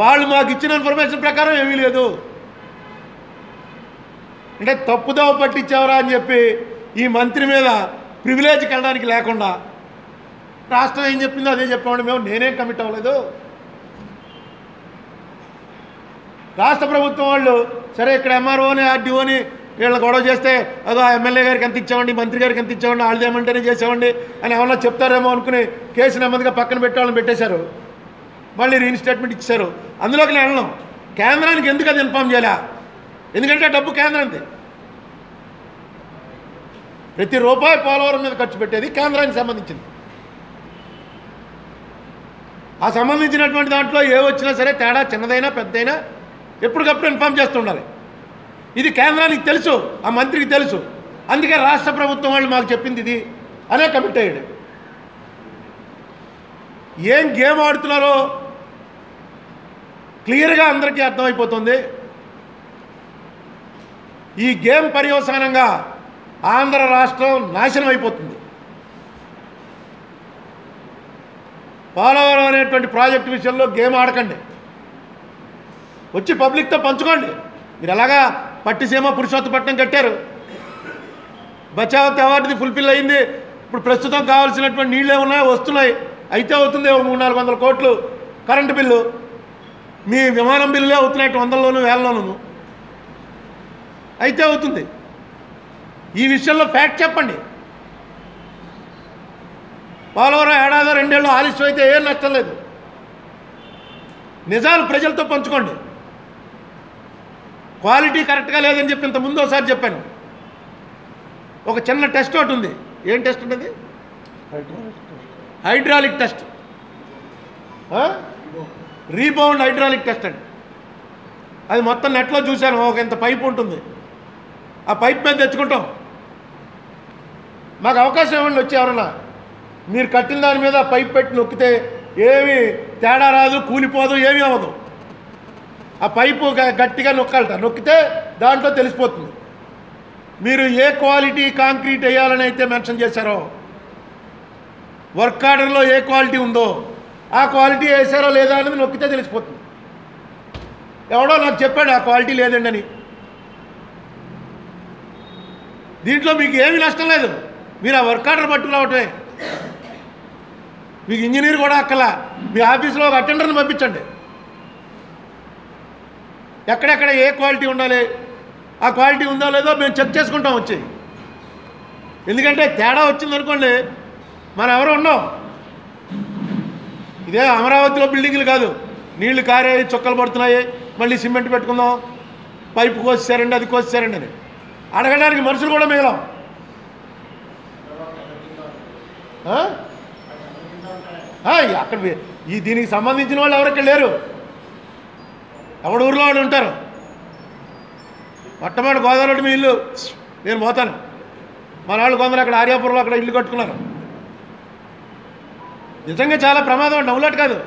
వాళ్ళు మాకు ఇచ్చిన ఇన్ఫర్మేషన్ ప్రకారం ఏమీ లేదు అంటే తప్పుదోవ పట్టించావరా అని చెప్పి ఈ మంత్రి మీద ప్రివిలేజ్కి వెళ్ళడానికి లేకుండా రాష్ట్రం ఏం చెప్పిందో అదే చెప్పామండి మేము, నేనేం కమిట్ అవ్వలేదు. రాష్ట్ర ప్రభుత్వం వాళ్ళు సరే ఇక్కడ ఎంఆర్ఓని ఆర్డీఓని వీళ్ళ గొడవ చేస్తే అదో ఆ ఎమ్మెల్యే గారికి ఎంత ఇచ్చామండి, మంత్రి గారికి ఎంత ఇచ్చామండి, వాళ్ళు ఏమంటేనే చేసామండి అని ఏమన్నా చెప్తారేమో అనుకుని కేసు నెమ్మదిగా పక్కన పెట్టి వాళ్ళని పెట్టేశారు. మళ్ళీ రీఇన్స్టేట్మెంట్ ఇచ్చారు. అందులోకి నేను వెళ్ళను. కేంద్రానికి ఎందుకు అది ఇన్ఫామ్ చేయాలా? ఎందుకంటే డబ్బు కేంద్రానికి, ప్రతి రూపాయి పోలవరం మీద ఖర్చు పెట్టేది కేంద్రానికి సంబంధించింది. ఆ సంబంధించినటువంటి దాంట్లో ఏ వచ్చినా సరే తేడా చిన్నదైనా పెద్దదైనా ఎప్పటికప్పుడు ఇన్ఫామ్ చేస్తుండాలి. ఇది కేంద్రానికి తెలుసు, ఆ మంత్రికి తెలుసు. అందుకే రాష్ట్ర ప్రభుత్వం వాళ్ళు మాకు చెప్పింది ఇది అనే కమిట్ అయ్యాడు. ఏం గేమ్ ఆడుతున్నారో క్లియర్గా అందరికీ అర్థమైపోతుంది. ఈ గేమ్ పర్యవసానంగా ఆంధ్ర రాష్ట్రం నాశనం అయిపోతుంది. పోలవరం అనేటువంటి ప్రాజెక్టు విషయంలో గేమ్ ఆడకండి, వచ్చి పబ్లిక్తో పంచుకోండి. మీరు ఎలాగా పట్టిసీమ పురుషోత్తపట్నం కట్టారు, బచావత్ అవార్డుది ఫుల్ఫిల్ అయింది. ఇప్పుడు ప్రస్తుతం కావాల్సినటువంటి నీళ్ళు ఏమున్నాయో వస్తున్నాయి, అయితే అవుతుంది 300-400 కోట్లు కరెంటు బిల్లు. మీ విమానం బిల్లులే అవుతున్నాయి 100లోనూ 1000లోనూ, అయితే అవుతుంది. ఈ విషయంలో ఫ్యాక్ట్ చెప్పండి. పోలవరం ఏడాదో 2 ఏళ్ళు ఆలస్యం అయితే ఏం నష్టం లేదు. నిజాలు ప్రజలతో పంచుకోండి. క్వాలిటీ కరెక్ట్గా లేదని చెప్పి ఇంతకుముందు ఒకసారి చెప్పాను. ఒక చిన్న టెస్ట్ ఒకటి ఉంది. ఏం టెస్ట్ ఉంటుంది? Hydraulic test, rebound hydraulic test అండి. అది మొత్తం నెట్లో చూశాను. ఒక ఇంత పైప్ ఉంటుంది, ఆ పైప్ మీద తెచ్చుకుంటాం. మాకు అవకాశం ఇవ్వండి, వచ్చి ఎవరన్నా మీరు కట్టిన దాని మీద పైప్ పెట్టి నొక్కితే ఏమీ తేడా రాదు, కూలిపోదు, ఏమీ అవ్వదు. ఆ పైపు గట్టిగా నొక్కాలట, నొక్కితే దాంట్లో తెలిసిపోతుంది. మీరు ఏ క్వాలిటీ కాంక్రీట్ వేయాలని అయితే మెన్షన్ చేశారో, వర్క్ ఆర్డర్లో ఏ క్వాలిటీ ఉందో ఆ క్వాలిటీ వేసారో లేదా అనేది నొక్కితే తెలిసిపోతుంది. ఎవడో నాకు చెప్పాడు ఆ క్వాలిటీ లేదండి అని. దీంట్లో మీకు ఏమీ నష్టం లేదు, మీరు ఆ వర్క్ ఆర్డర్ పట్టుకురావటమే. మీకు ఇంజనీర్ కూడా అక్కల, మీ ఆఫీస్లో ఒక అటెండర్ని పంపించండి. ఎక్కడెక్కడ ఏ క్వాలిటీ ఉండాలి, ఆ క్వాలిటీ ఉందో లేదో మేము చెక్ చేసుకుంటాం వచ్చి. ఎందుకంటే తేడా వచ్చిందనుకోండి మనం ఎవరు ఉన్నాం. ఇదే అమరావతిలో బిల్డింగ్లు కాదు, నీళ్లు కారే చుక్కలు పడుతున్నాయి, మళ్ళీ సిమెంట్ పెట్టుకుందాం, పైపు కోసేసారండి అది కోసేసారండి అని అడగడానికి మనుషులు కూడా మిగలం. అక్కడ ఈ దీనికి సంబంధించిన వాళ్ళు ఎవరికి లేరు, ఎవడు ఊరిలో వాళ్ళు ఉంటారు. మొట్టమొదటి గోదావరి మీ ఇల్లు నేను పోతాను, మన వాళ్ళు కొందరు అక్కడ ఆర్యాపురంలో అక్కడ ఇల్లు కట్టుకున్నారు. నిజంగా చాలా ప్రమాదం, డౌన్లోడ్ కాదు.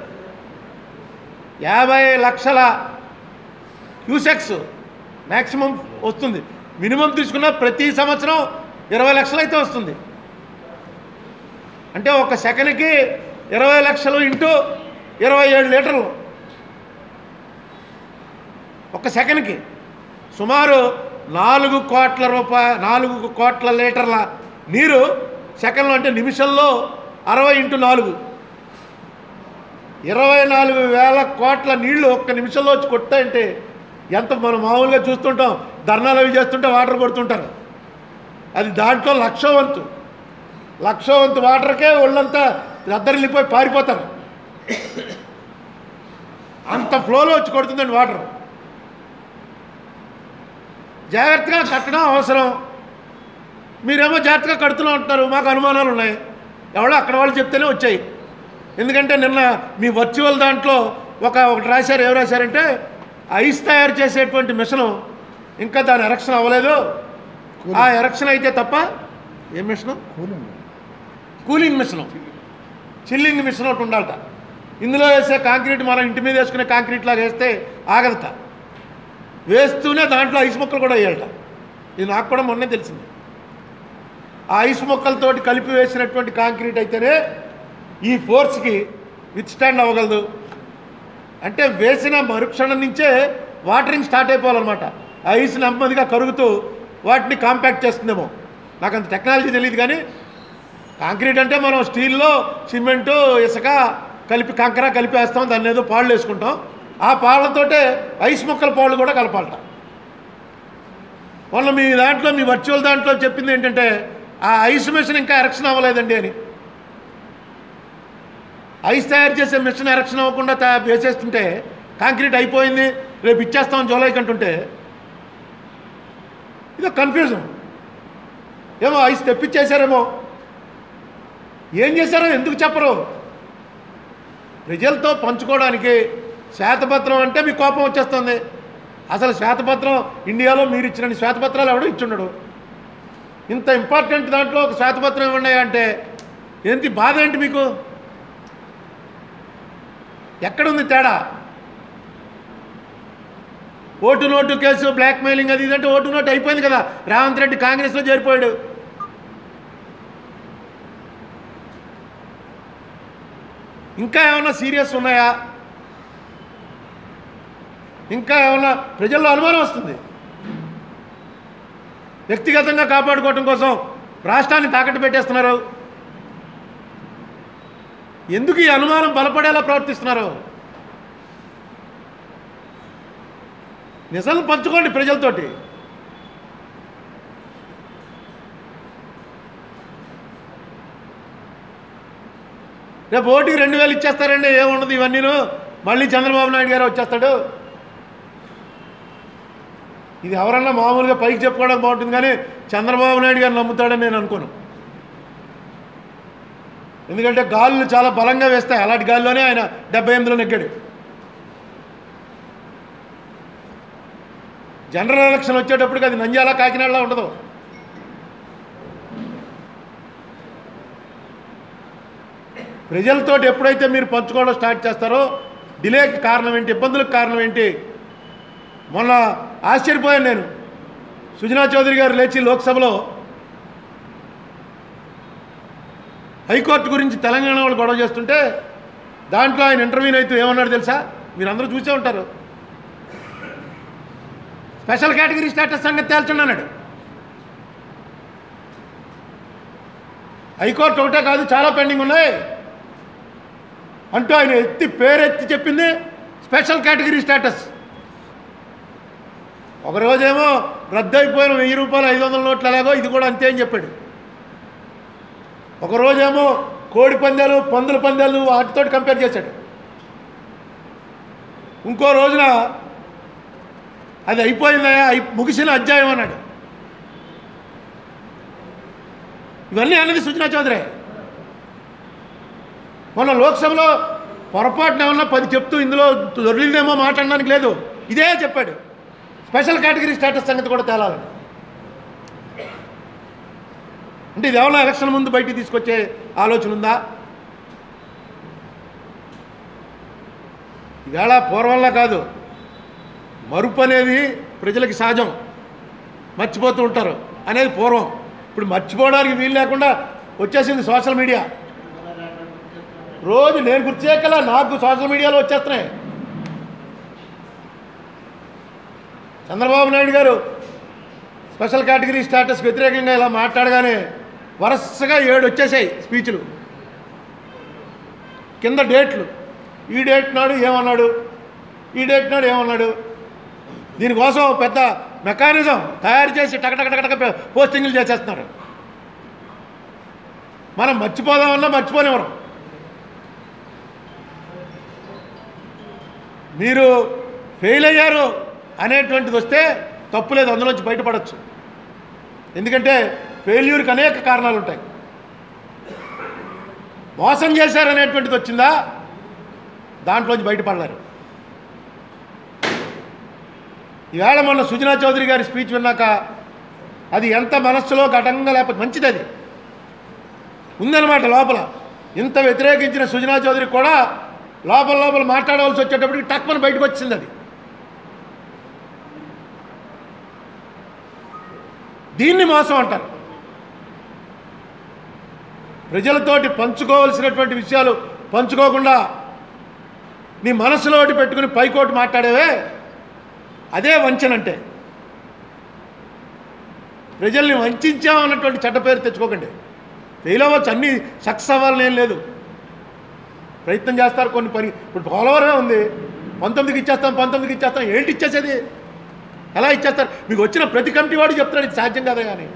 50 లక్షల క్యూసెక్స్ మ్యాక్సిమం వస్తుంది. మినిమం తీసుకున్న ప్రతి సంవత్సరం 20 లక్షలు అయితే వస్తుంది. అంటే ఒక సెకండ్కి 20 లక్షలు ఇంటూ 27 లీటర్లు ఒక సెకండ్కి సుమారు 4 కోట్ల లీటర్ల నీరు సెకండ్లో, అంటే నిమిషంలో 60 × 4 24,000 కోట్ల నీళ్లు ఒక్క నిమిషంలో వచ్చి కొట్టాయంటే ఎంత. మనం మామూలుగా చూస్తుంటాం, ధర్నాలు అవి చేస్తుంటే వాటర్ కొడుతుంటారు. అది దాంట్లో 1,00,000 వంతు, 1,00,000 వంతు వాటర్కే ఒళ్ళంతా దద్దరిల్లిపోయి పారిపోతారు. అంత ఫ్లోలో వచ్చి కొడుతుందండి వాటర్. జాగ్రత్తగా కట్టడం అవసరం. మీరేమో జాగ్రత్తగా కడుతూనే ఉంటున్నారు. మాకు అనుమానాలు ఉన్నాయి. ఎవడో అక్కడ వాళ్ళు చెప్తేనే వచ్చాయి. ఎందుకంటే నిన్న మీ వర్చువల్ దాంట్లో ఒకటి రాశారు. ఏం రాశారంటే ఐస్ తయారు చేసేటువంటి మిషను ఇంకా దాని ఎరక్షన్ అవ్వలేదు. ఆ ఎరక్షన్ అయితే తప్ప ఏం machine? Cooling machine, chilling machine ఒకటి ఉండాలట. ఇందులో వేసే కాంక్రీట్ మనం ఇంటి మీద వేసుకునే కాంక్రీట్ లాగా వేస్తే ఆగదట. వేస్తూనే దాంట్లో ఐస్ ముక్కలు కూడా వేయాలట. ఇది నాకు కూడా మొన్నే తెలిసింది. ఆ ఐస్ ముక్కలతోటి కలిపి వేసినటువంటి కాంక్రీట్ అయితేనే ఈ ఫోర్స్కి విత్స్టాండ్ అవ్వగలదు. అంటే వేసిన మరుక్షణం నుంచే వాటరింగ్ స్టార్ట్ అయిపోవాలన్నమాట. ఐస్ నెమ్మదిగా కరుగుతూ వాటిని కాంపాక్ట్ చేస్తుందేమో. నాకు అంత టెక్నాలజీ తెలియదు. కానీ కాంక్రీట్ అంటే మనం స్టీల్లో సిమెంటు ఇసుక కలిపి కంకర కలిపి వేస్తాం. దాన్ని ఏదో పాళ్ళు వేసుకుంటాం. ఆ పాళ్ళతోటే ఐస్ ముక్కల పాళ్ళు కూడా కలపాలట. మొన్న మీ దాంట్లో మీ వర్చువల్ దాంట్లో చెప్పింది ఏంటంటే ఆ ఐస్ మిషన్ ఇంకా ఎరక్షన్ అవ్వలేదండి అని. ఐస్ తయారు చేసే మిషన్ ఎరక్షన్ అవ్వకుండా వేసేస్తుంటే కాంక్రీట్ అయిపోయింది రేపు ఇచ్చేస్తాం జూలై కంటుంటే ఇదో కన్ఫ్యూజన్. ఏమో ఐస్ తెప్పించేశారేమో, ఏం చేశారో ఎందుకు చెప్పరు? ప్రజలతో పంచుకోవడానికి శ్వేతపత్రం అంటే మీకు కోపం వచ్చేస్తుంది. అసలు శ్వేతపత్రం ఇండియాలో మీరు ఇచ్చిన శ్వేతపత్రాలు ఎవడో ఇచ్చుండడు. ఇంత ఇంపార్టెంట్ దాంట్లో ఒక శ్వేతపత్రం ఇవ్వండి అంటే ఏంటి బాధ ఏంటి మీకు? ఎక్కడుంది తేడా? ఓటు నోటు కేసు, బ్లాక్మెయిలింగ్ అది ఇదంటే ఓటు నోటు అయిపోయింది కదా. రేవంత్ రెడ్డి కాంగ్రెస్లో చేరిపోయాడు. ఇంకా ఏమన్నా సీరియస్ ఉన్నాయా? ఇంకా ఏమన్నా ప్రజల్లో అనుమానం వస్తుంది. వ్యక్తిగతంగా కాపాడుకోవటం కోసం రాష్ట్రాన్ని తాకట్టు పెట్టేస్తున్నారు. ఎందుకు ఈ అనుమానం బలపడేలా ప్రవర్తిస్తున్నారు? నిజాలు పంచుకోండి ప్రజలతోటి. రేపు ఓటికి 2000 ఇచ్చేస్తారండి, ఏముండదు ఇవన్నీను. మళ్ళీ చంద్రబాబు నాయుడు గారు వచ్చేస్తాడు. ఇది ఎవరన్నా మామూలుగా పైకి చెప్పుకోవడం బాగుంటుంది, కానీ చంద్రబాబు నాయుడు గారు నమ్ముతాడని నేను అనుకోను. ఎందుకంటే గాలులు చాలా బలంగా వేస్తాయి. అలాంటి గాలిలోనే ఆయన 78లో నెగ్గాడు. జనరల్ ఎలక్షన్ వచ్చేటప్పటికి అది నంద్యాల కాకినాడలా ఉండదు. ప్రజలతో ఎప్పుడైతే మీరు పంచుకోవడం స్టార్ట్ చేస్తారో డిలేకి కారణం ఏంటి, ఇబ్బందులకు కారణం ఏంటి? మొన్న ఆశ్చర్యపోయాను నేను. సుజనా చౌదరి గారు లేచి లోక్సభలో హైకోర్టు గురించి తెలంగాణ వాళ్ళు గొడవ చేస్తుంటే దాంట్లో ఆయన ఇంటర్వ్యూ అయితే ఏమన్నాడు తెలుసా? మీరు అందరూ చూసే ఉంటారు. స్పెషల్ కేటగిరీ స్టేటస్ సంగతి తేల్చండి అన్నాడు. హైకోర్టు ఒకటే కాదు, చాలా పెండింగ్ ఉన్నాయి అంటూ ఆయన పేరెత్తి చెప్పింది స్పెషల్ కేటగిరీ స్టేటస్. ఒకరోజేమో రద్దు అయిపోయిన 1000 రూపాయలు 500 నోట్లు ఎలాగో ఇది కూడా అంతే అని చెప్పాడు. ఒకరోజేమో కోడి పందాలు, పందుల పందాలు వాటితో కంపేర్ చేశాడు. ఇంకో రోజున అది అయిపోయిందా, ముగిసిన అధ్యాయం అన్నాడు. ఇవన్నీ అన్నది సుజనా చౌదరి. మొన్న లోక్సభలో పొరపాటున ఏమన్నా 10 చెప్తూ ఇందులో దొరికిందేమో మాట్లాడడానికి లేదు, ఇదే చెప్పాడు. స్పెషల్ కేటగిరీ స్టేటస్ సంగతి కూడా తేలాలని. అంటే ఇది ఏమన్నా ఎలక్షన్ ముందు బయటికి తీసుకొచ్చే ఆలోచన ఉందా? ఇవాళ పూర్వంలా కాదు. మరుపు అనేది ప్రజలకి సహజం, మర్చిపోతూ ఉంటారు అనేది పూర్వం. ఇప్పుడు మర్చిపోవడానికి వీలు లేకుండా వచ్చేసింది సోషల్ మీడియా. రోజు నేను గుర్తు చేయగల నాకు సోషల్ మీడియాలో వచ్చేస్తున్నాయి. చంద్రబాబు నాయుడు గారు స్పెషల్ కేటగిరీ స్టేటస్కి వ్యతిరేకంగా ఇలా మాట్లాడగానే వరుసగా 7 వచ్చేసాయి స్పీచ్లు, కింద డేట్లు. ఈ డేట్ నాడు ఏమన్నాడు, ఈ డేట్ నాడు ఏమన్నాడు. దీనికోసం పెద్ద మెకానిజం తయారు చేసి టకటక పోస్టింగ్లు చేసేస్తున్నారు. మనం మర్చిపోదామన్నా మర్చిపోనివ్వరు. మీరు ఫెయిల్ అయ్యారు అనేటువంటిది వస్తే తప్పులేదు, అందులోంచి బయటపడవచ్చు. ఎందుకంటే ఫెయిల్యూర్కి అనేక కారణాలు ఉంటాయి. మోసం చేశారనేటువంటిది వచ్చిందా, దాంట్లోంచి బయటపడలేరు. ఈవేళ మొన్న సుజనా చౌదరి గారి స్పీచ్ విన్నాక అది ఎంత మనస్సులో ఘటంగా లేకపోతే మంచిది, అది ఉందన్నమాట లోపల. ఇంత వ్యతిరేకించిన సుజనా చౌదరి కూడా లోపల మాట్లాడవలసి వచ్చేటప్పటికి టక్మని బయటకు వచ్చింది. అది దీన్ని మోసం అంటారు. ప్రజలతోటి పంచుకోవాల్సినటువంటి విషయాలు పంచుకోకుండా నీ మనసులో ఒకటి పెట్టుకుని పైకోటి మాట్లాడేవే, అదే వంచనంటే. ప్రజల్ని వంచామన్నటువంటి చెడ్డ పేరు తెచ్చుకోకండి. ఫెయిల్ అవ్వచ్చు, అన్నీ సక్సెస్ అవ్వాలని ఏం లేదు, ప్రయత్నం చేస్తారు కొన్ని పని. ఇప్పుడు పోలవరమే ఉంది, 19కి ఇచ్చేస్తాం. ఏంటి ఇచ్చేసేది? ఎలా ఇచ్చేస్తారు? మీకు వచ్చిన ప్రతి కమిటీ వాడు చెప్తాడు ఇది సాధ్యం కదా, కానీ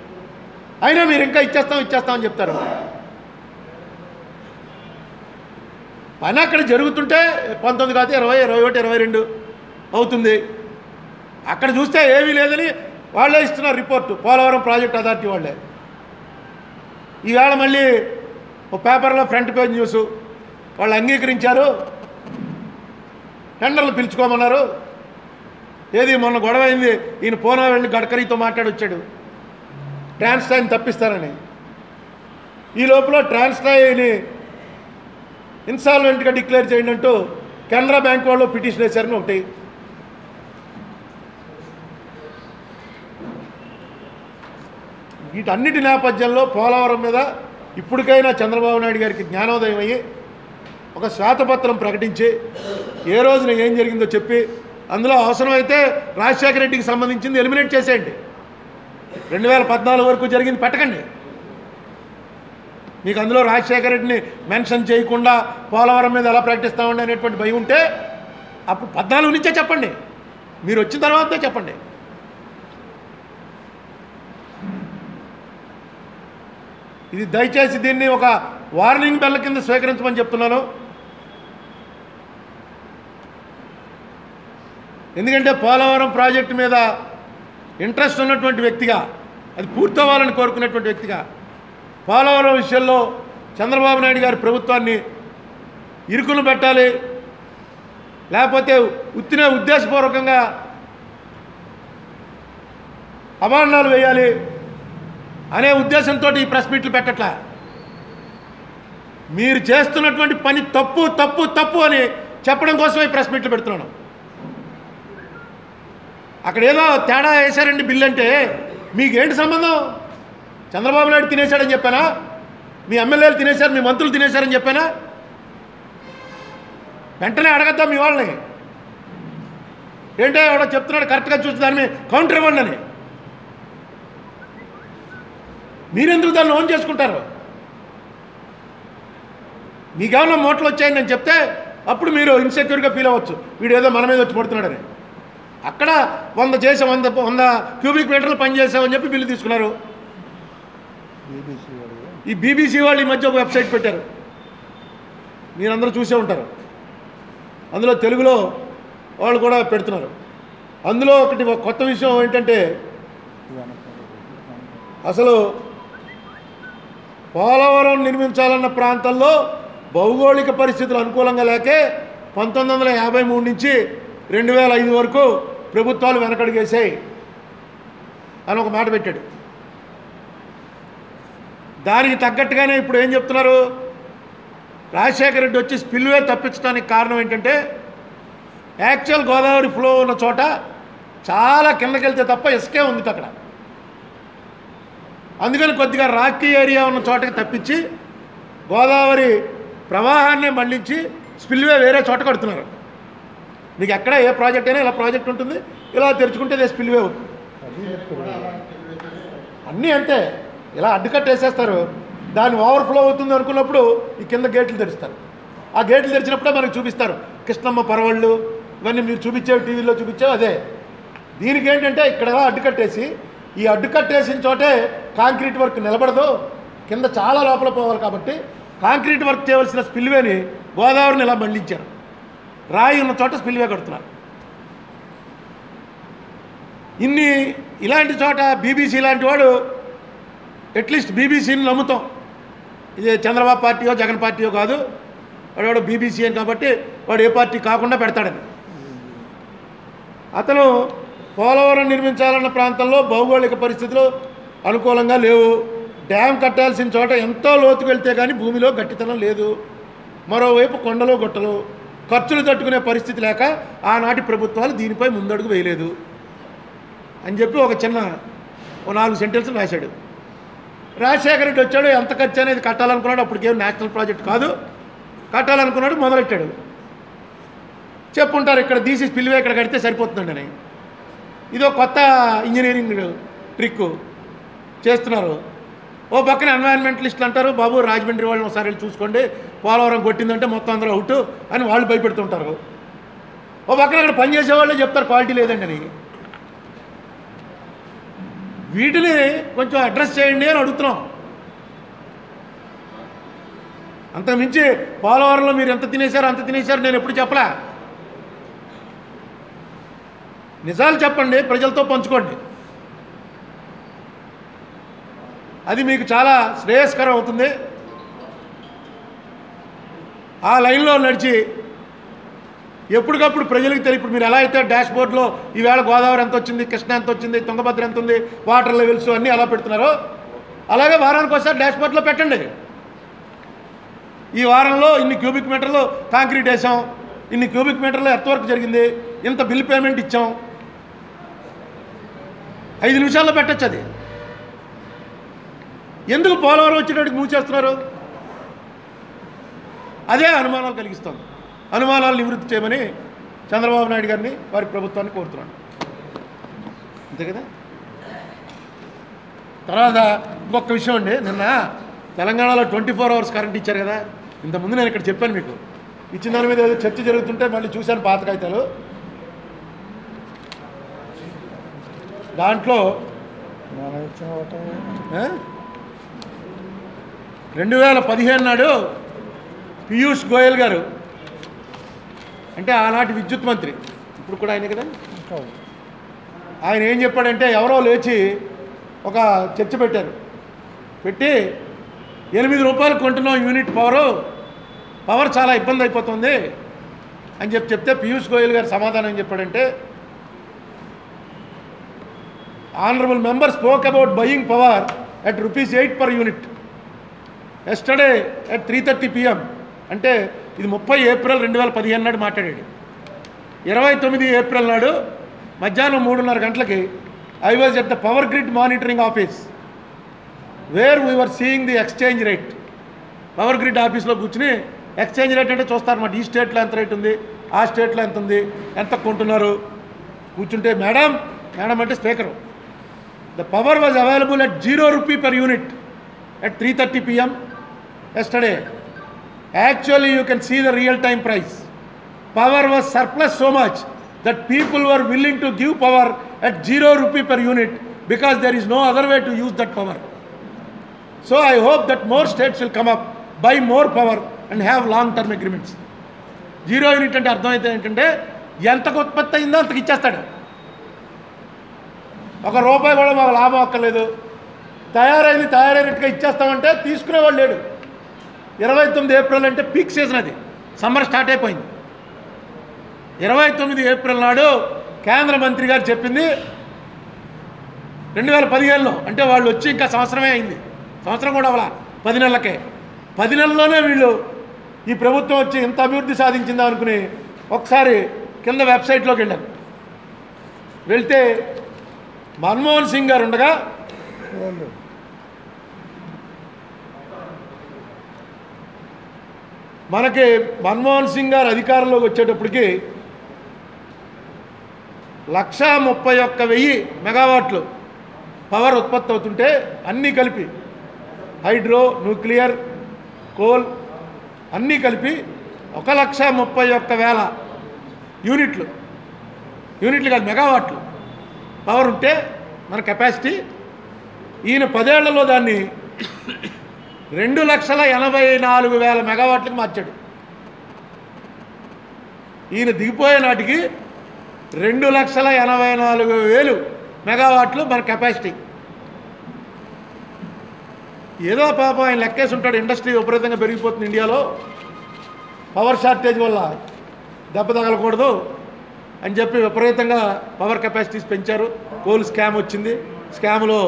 అయినా మీరు ఇంకా ఇచ్చేస్తామని చెప్తారు. పని అక్కడ జరుగుతుంటే 19 కాదు 20, 21, 22 అవుతుంది. అక్కడ చూస్తే ఏమీ లేదని వాళ్ళే ఇస్తున్నారు రిపోర్టు, పోలవరం ప్రాజెక్ట్ అథారిటీ వాళ్ళే. ఈవేళ మళ్ళీ ఒక పేపర్లో ఫ్రంట్ పేజ్ న్యూస్, వాళ్ళు అంగీకరించారు, టెండర్లు పిలుచుకోమన్నారు. ఏది మొన్న గొడవ అయింది, ఈయన పూనా వెళ్ళి గడ్కరీతో మాట్లాడొచ్చాడు ట్రాన్స్టాయిని తప్పిస్తారని. ఈ లోపల ట్రాన్స్టాయిని ఇన్సాల్వెంట్గా డిక్లేర్ చేయండి అంటూ కెనరా బ్యాంక్ వాళ్ళు పిటిషన్ వేశారని ఒకటి. వీటన్నిటి నేపథ్యంలో పోలవరం మీద ఇప్పటికైనా చంద్రబాబు నాయుడు గారికి జ్ఞానోదయం అయ్యి ఒక శ్వేతపత్రం ప్రకటించి ఏ రోజున ఏం జరిగిందో చెప్పి, అందులో అవసరమైతే రాజశేఖర రెడ్డికి సంబంధించింది ఎలిమినేట్ చేసేయండి. 2014 వరకు జరిగింది పెట్టకండి. మీకు అందులో రాజశేఖర రెడ్డిని మెన్షన్ చేయకుండా పోలవరం మీద ఎలా ప్రకటిస్తామండి అనేటువంటి భయం ఉంటే అప్పుడు 14 నుంచే చెప్పండి, మీరు వచ్చిన తర్వాతే చెప్పండి. ఇది దయచేసి దీన్ని ఒక వార్నింగ్ బెల్ కింద స్వీకరించమని చెప్తున్నాను. ఎందుకంటే పోలవరం ప్రాజెక్టు మీద ఇంట్రెస్ట్ ఉన్నటువంటి వ్యక్తిగా, అది పూర్తవ్వాలని కోరుకునేటువంటి వ్యక్తిగా, పోలవరం విషయంలో చంద్రబాబు నాయుడు గారి ప్రభుత్వాన్ని ఇరుకులు పెట్టాలి, లేకపోతే ఉద్దేశపూర్వకంగా అభాండాలు వేయాలి అనే ఉద్దేశంతో ఈ ప్రెస్ మీట్లు పెట్టట్లా. మీరు చేస్తున్నటువంటి పని తప్పు అని చెప్పడం కోసం ఈ ప్రెస్ మీట్లు పెడుతున్నాను. అక్కడ ఏదో తేడా వేశారండి బిల్లు అంటే మీకేంటి సంబంధం? చంద్రబాబు నాయుడు తినేశాడని చెప్పానా? మీ ఎమ్మెల్యేలు తినేశారు, మీ మంత్రులు తినేశారని చెప్పానా? వెంటనే అడగద్దా మీ వాళ్ళని, ఏంటో ఎవడో చెప్తున్నాడు కరెక్ట్గా చూసి దాని మీద కౌంటర్ ఇవ్వండి అని. మీరెందుకు దాన్ని ఓన్ చేసుకుంటారు? మీకేమన్నా మోటలు వచ్చాయని నేను చెప్తే అప్పుడు మీరు ఇన్సెక్యూర్గా ఫీల్ అవ్వచ్చు, వీడు ఏదో మన మీద వచ్చి పడుతున్నాడని. అక్కడ 100 క్యూబిక్ మీటర్లు పనిచేసామని చెప్పి బిల్లు తీసుకున్నారు. ఈ బీబీసీ వాళ్ళు ఈ మధ్య ఒక వెబ్సైట్ పెట్టారు, మీరందరూ చూసే ఉంటారు. అందులో తెలుగులో వాళ్ళు కూడా పెడుతున్నారు. అందులో ఒకటి కొత్త విషయం ఏంటంటే, అసలు పోలవరం నిర్మించాలన్న ప్రాంతంలో భౌగోళిక పరిస్థితులు అనుకూలంగా లేకే 1953 నుంచి 2005 వరకు ప్రభుత్వాలు వెనకడుగేసాయి అని ఒక మాట పెట్టాడు. దానికి తగ్గట్టుగానే ఇప్పుడు ఏం చెప్తున్నారు, రాజశేఖర రెడ్డి వచ్చి స్పిల్వే తప్పించడానికి కారణం ఏంటంటే, యాక్చువల్ గోదావరి ఫ్లో ఉన్న చోట చాలా కిందకెళ్తే తప్ప ఇసుకే ఉంది అక్కడ. అందుకని కొద్దిగా రాకీ ఏరియా ఉన్న చోటకి తప్పించి గోదావరి ప్రవాహాన్ని మళ్లించి స్పిల్వే వేరే చోట కడుతున్నారు. మీకు ఎక్కడ ఏ ప్రాజెక్ట్ అయినా ఇలా ప్రాజెక్ట్ ఉంటుంది, ఇలా తెరుచుకుంటే అదే స్పిల్వే అవుతుంది. అన్నీ అంతే, ఇలా అడ్డుకట్టేసేస్తారు. దాన్ని ఓవర్ఫ్లో అవుతుంది అనుకున్నప్పుడు ఈ కింద గేట్లు తెరుస్తారు. ఆ గేట్లు తెరిచినప్పుడే మనకు చూపిస్తారు కృష్ణమ్మ పరవళ్ళు, ఇవన్నీ మీరు చూపించేవి టీవీలో చూపించేవి అదే. దీనికి ఏంటంటే ఇక్కడ అడ్డుకట్టేసి, ఈ అడ్డుకట్టేసిన చోటే కాంక్రీట్ వర్క్ నిలబడదు, కింద చాలా లోపల పోవాలి కాబట్టి కాంక్రీట్ వర్క్ చేయవలసిన స్పిల్వేని గోదావరిని ఇలా మళ్లించారు. రాయి ఉన్న చోట స్పిల్వే కడుతున్నారు. ఇలాంటి చోట బీబీసీ లాంటి వాడు అట్లీస్ట్ బీబీసీని నమ్ముతాం, ఇది చంద్రబాబు పార్టీయో జగన్ పార్టీయో కాదు, వాడు బీబీసీ అని కాబట్టి వాడు ఏ పార్టీ కాకుండా పెడతాడని. అతను పోలవరం నిర్మించాలన్న ప్రాంతంలో భౌగోళిక పరిస్థితులు అనుకూలంగా లేవు, డ్యామ్ కట్టాల్సిన చోట ఎంతో లోతుకు వెళ్తే కానీ భూమిలో గట్టితనం లేదు, మరోవైపు కొండలు గుట్టలు, ఖర్చులు తట్టుకునే పరిస్థితి లేక ఆనాటి ప్రభుత్వాలు దీనిపై ముందడుగు వేయలేదు అని చెప్పి ఒక 4 సెంటెన్సులు రాశాడు. రాజశేఖర రెడ్డి వచ్చాడు, ఎంత ఖర్చు అనేది కట్టాలనుకున్నాడు, అప్పటికేం నేషనల్ ప్రాజెక్ట్ కాదు, కట్టాలనుకున్నాడు, మొదలెట్టాడు. చెప్పుంటారు ఇక్కడ తీసి స్పిల్వే ఇక్కడ కడితే సరిపోతుందండి అని. ఇదో కొత్త ఇంజనీరింగ్ ట్రిక్ చేస్తున్నారు. ఓ పక్కన ఎన్వైరన్మెంటలిస్టులు అంటారు, బాబు రాజమండ్రి వాళ్ళని ఒకసారి వెళ్ళి చూసుకోండి, పోలవరం కొట్టిందంటే మొత్తం అందరూ అవుట్ అని వాళ్ళు భయపెడుతుంటారు. ఓ పక్కన అక్కడ పనిచేసే వాళ్ళే చెప్తారు క్వాలిటీ లేదండి అని. వీటిని కొంచెం అడ్రస్ చేయండి అని అడుగుతున్నాం. అంతకుమించి పోలవరంలో మీరు ఎంత తినేశారు అంత తినేశారు నేను ఎప్పుడు చెప్పలే. నిజాలు చెప్పండి, ప్రజలతో పంచుకోండి, అది మీకు చాలా శ్రేయస్కరం అవుతుంది. ఆ లైన్లో నడిచి ఎప్పటికప్పుడు ప్రజలకు తెలియ, ఇప్పుడు మీరు ఎలా అయితే డాష్ బోర్డ్లో ఈవేళ గోదావరి ఎంత వచ్చింది, కృష్ణ ఎంత వచ్చింది, తుంగభద్ర ఎంత ఉంది, వాటర్ లెవెల్స్ అన్నీ ఎలా పెడుతున్నారో అలాగే వారానికి ఒకసారి డాష్ బోర్డ్లో పెట్టండి. ఈ వారంలో ఇన్ని క్యూబిక్ మీటర్లు కాంక్రీట్ వేసాం, ఇన్ని క్యూబిక్ మీటర్లు ఎర్త్ వర్క్ జరిగింది, ఇంత బిల్ పేమెంట్ ఇచ్చాం, 5 నిమిషాల్లో పెట్టచ్చు. అది ఎందుకు పోలవరం వచ్చేటట్టుకు మూసేస్తున్నారు? అదే అనుమానాలు కలిగిస్తుంది. అనుమానాలు నివృత్తి చేయమని చంద్రబాబు నాయుడు గారిని వారి ప్రభుత్వాన్ని కోరుతున్నాను. అంతే కదా. తర్వాత ఇంకొక విషయం అండి, నిన్న తెలంగాణలో 24 అవర్స్ కరెంట్ ఇచ్చారు కదా. ఇంతకుముందు నేను ఇక్కడ చెప్పాను మీకు, ఇచ్చిన దాని మీద ఏదో చర్చ జరుగుతుంటే మళ్ళీ చూశాను పాత కాగితాలు. దాంట్లో 2015 నాడు పీయూష్ గోయల్ గారు, అంటే ఆనాటి విద్యుత్ మంత్రి, ఇప్పుడు కూడా ఆయన కదా, ఆయన ఏం చెప్పాడంటే ఎవరో లేచి ఒక చర్చ పెట్టారు, పెట్టి 8 రూపాయలు కొంటున్నాం యూనిట్ పవర్ చాలా ఇబ్బంది అయిపోతుంది అని చెప్తే పీయూష్ గోయల్ గారు సమాధానం ఏం చెప్పాడంటే, honourable member spoke about buying power at ₹8 per unit yesterday at 3:30 PM. అంటే ఇది 30 ఏప్రిల్ 2015 నాడు మాట్లాడాడు. 29 ఏప్రిల్ నాడు మధ్యాహ్నం 3:30 గంటలకి I was at the power grid monitoring office where we were seeing the exchange rate. Power grid ఆఫీస్లో కూర్చుని exchange rate అంటే చూస్తారన్నమాట, ఈ స్టేట్లో ఎంత రేట్ ఉంది, ఆ స్టేట్లో ఎంత ఉంది, ఎంత కొంటున్నారు. కూర్చుంటే మేడం అంటే speaker, the power was available at ₹0 per unit at 3:30 PM yesterday. Actually you can see the real time price. Power was surplus so much that people were willing to give power at ₹0 per unit because there is no other way to use that power. So I hope that more states will come up, buy more power and have long term agreements. 0 unit అంటే అర్థం అయితే ఏంటంటే ఎంతకు ఉత్పత్తి అయిందో అంతకు ఇచ్చేస్తాడు. ₹1 కూడా మాకు లాభం అక్కర్లేదు, తయారైనట్టుగా ఇచ్చేస్తామంటే తీసుకునేవాడు లేడు. 29 ఏప్రిల్ అంటే పీక్ సీజన్, అది సమ్మర్ స్టార్ట్ అయిపోయింది. 29 ఏప్రిల్ నాడు కేంద్ర మంత్రి గారు చెప్పింది 2015లో, అంటే వాళ్ళు వచ్చి ఇంకా సంవత్సరమే అయింది, సంవత్సరం కూడా అవ్వాల, 10 నెలలకే. 10 నెలల్లోనే వీళ్ళు ఈ ప్రభుత్వం వచ్చి ఇంత అభివృద్ధి సాధించిందా అనుకుని ఒకసారి కింద వెబ్సైట్లోకి వెళ్ళాను. వెళ్తే మన్మోహన్ సింగ్ గారు ఉండగా మనకి మన్మోహన్ సింగ్ గారు అధికారంలోకి వచ్చేటప్పటికి 131,000 మెగావాట్లు పవర్ ఉత్పత్తి అవుతుంటే అన్నీ కలిపి హైడ్రో, న్యూక్లియర్, కోల్ అన్నీ కలిపి 131,000 యూనిట్లు కాదు మెగావాట్లు పవర్ ఉంటే మన కెపాసిటీ. ఈయన 10 ఏళ్లలో దాన్ని 2,84,000 మెగావాట్లకు మార్చాడు. ఈయన దిగిపోయే నాటికి 2,84,000 మెగావాట్లు మన కెపాసిటీ. ఏదో పాపం ఆయన లెక్కేసి ఉంటాడు, ఇండస్ట్రీ విపరీతంగా పెరిగిపోతుంది ఇండియాలో, పవర్ షార్టేజ్ వల్ల దెబ్బ తగలకూడదు అని చెప్పి విపరీతంగా పవర్ కెపాసిటీస్ పెంచారు. కోల్ స్కామ్ వచ్చింది, స్కామ్లో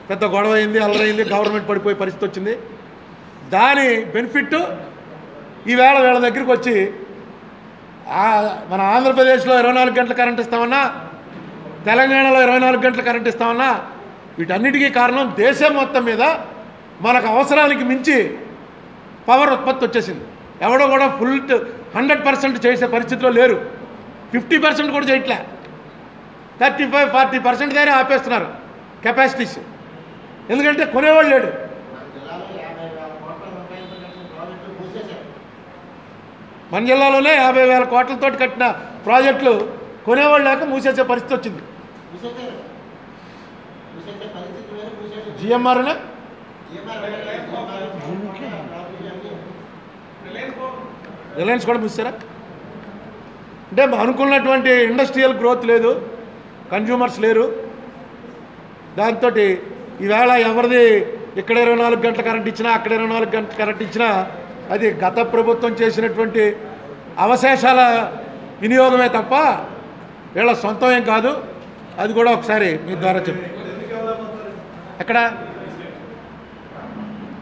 పెద్ద గొడవ అయింది, అల్లరైంది, గవర్నమెంట్ పడిపోయే పరిస్థితి వచ్చింది. దాని బెనిఫిట్ ఈవేళ వీళ్ళ దగ్గరికి వచ్చి మన ఆంధ్రప్రదేశ్లో 24 గంటల కరెంట్ ఇస్తామన్నా, తెలంగాణలో 24 గంటల కరెంట్ ఇస్తామన్నా, వీటన్నిటికీ కారణం దేశం మొత్తం మీద మనకు అవసరానికి మించి పవర్ ఉత్పత్తి వచ్చేసింది. ఎవడో కూడా ఫుల్ 100% చేసే పరిస్థితిలో లేరు, 50% కూడా చేయట్లే, 35-40% దానే ఆపేస్తున్నారు కెపాసిటీస్. ఎందుకంటే కొనేవాళ్ళు లేడు. మన జిల్లాలోనే 50,000 కోట్లతో కట్టిన ప్రాజెక్టులు కొనేవాళ్ళు లేక మూసేసే పరిస్థితి వచ్చింది. జిఎంఆర్నే రిలయన్స్ కూడా మూసారా? అంటే అనుకున్నటువంటి ఇండస్ట్రియల్ గ్రోత్ లేదు, కన్జ్యూమర్స్ లేరు. దాంతో ఈవేళ ఎవరిది ఇక్కడ 24 గంటల కరెంట్ ఇచ్చినా, అక్కడ 24 గంటల కరెంట్ ఇచ్చినా అది గత ప్రభుత్వం చేసినటువంటి అవశేషాల వినియోగమే తప్ప వీళ్ళ సొంతం ఏం కాదు. అది కూడా ఒకసారి మీ ద్వారా చెప్పు. ఎక్కడ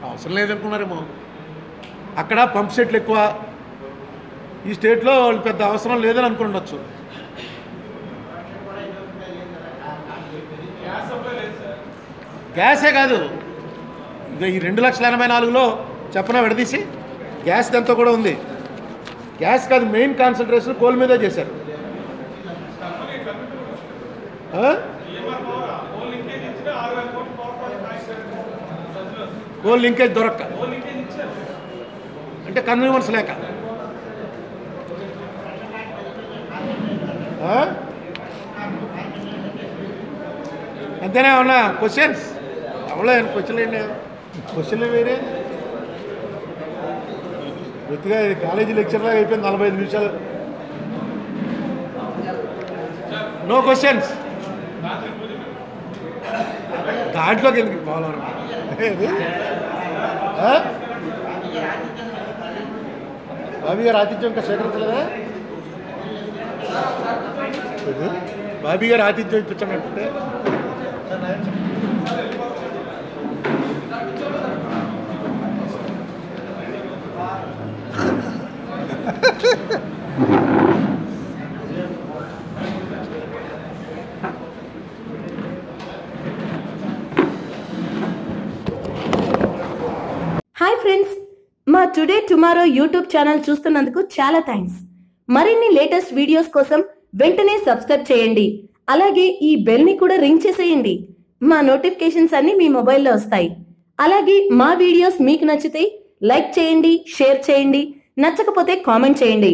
అవసరం లేదనుకున్నారేమో, అక్కడ పంప్ సెట్లు ఎక్కువ, ఈ స్టేట్లో వాళ్ళు పెద్ద అవసరం లేదని అనుకుండొచ్చు. గ్యాసే కాదు, ఇక ఈ 2,84,000లో చెప్పనా విడదీసి గ్యాస్ ఎంతో కూడా ఉంది. గ్యాస్ కాదు, మెయిన్ కాన్సన్ట్రేషన్ కోల్ మీదే చేశారు. కోల్ లింకేజ్ దొరక్క అంటే కన్జ్యూమర్స్ లేక. అంతేనా? ఉన్నా క్వశ్చన్స్ అవలే క్వశ్చన్లు ఏంటి? క్వశ్చన్లు వేరే వృత్తిగా ఇది కాలేజీ లెక్చర్లాగా అయిపోయింది. 45 నిమిషాలు నో క్వశ్చన్స్. దాంట్లోకి ఎందుకు పోవాలి? బాబీ గారు ఆతిథ్యం ఇంకా స్వీకరించలేదా? బాబీ గారు ఆతిథ్యం ఇప్పించండి. హాయ్ ఫ్రెండ్స్, మా టుడే టుమారో యూట్యూబ్ ఛానల్ చూస్తున్నందుకు చాలా థ్యాంక్స్. మరిన్ని లేటెస్ట్ వీడియోస్ కోసం వెంటనే సబ్స్క్రైబ్ చేయండి. అలాగే ఈ బెల్ ని కూడా రింగ్ చేసేయండి. మా నోటిఫికేషన్స్ అన్ని మీ మొబైల్లో వస్తాయి. అలాగే మా వీడియోస్ మీకు నచ్చితే లైక్ చేయండి, షేర్ చేయండి, నచ్చకపోతే కామెంట్ చేయండి.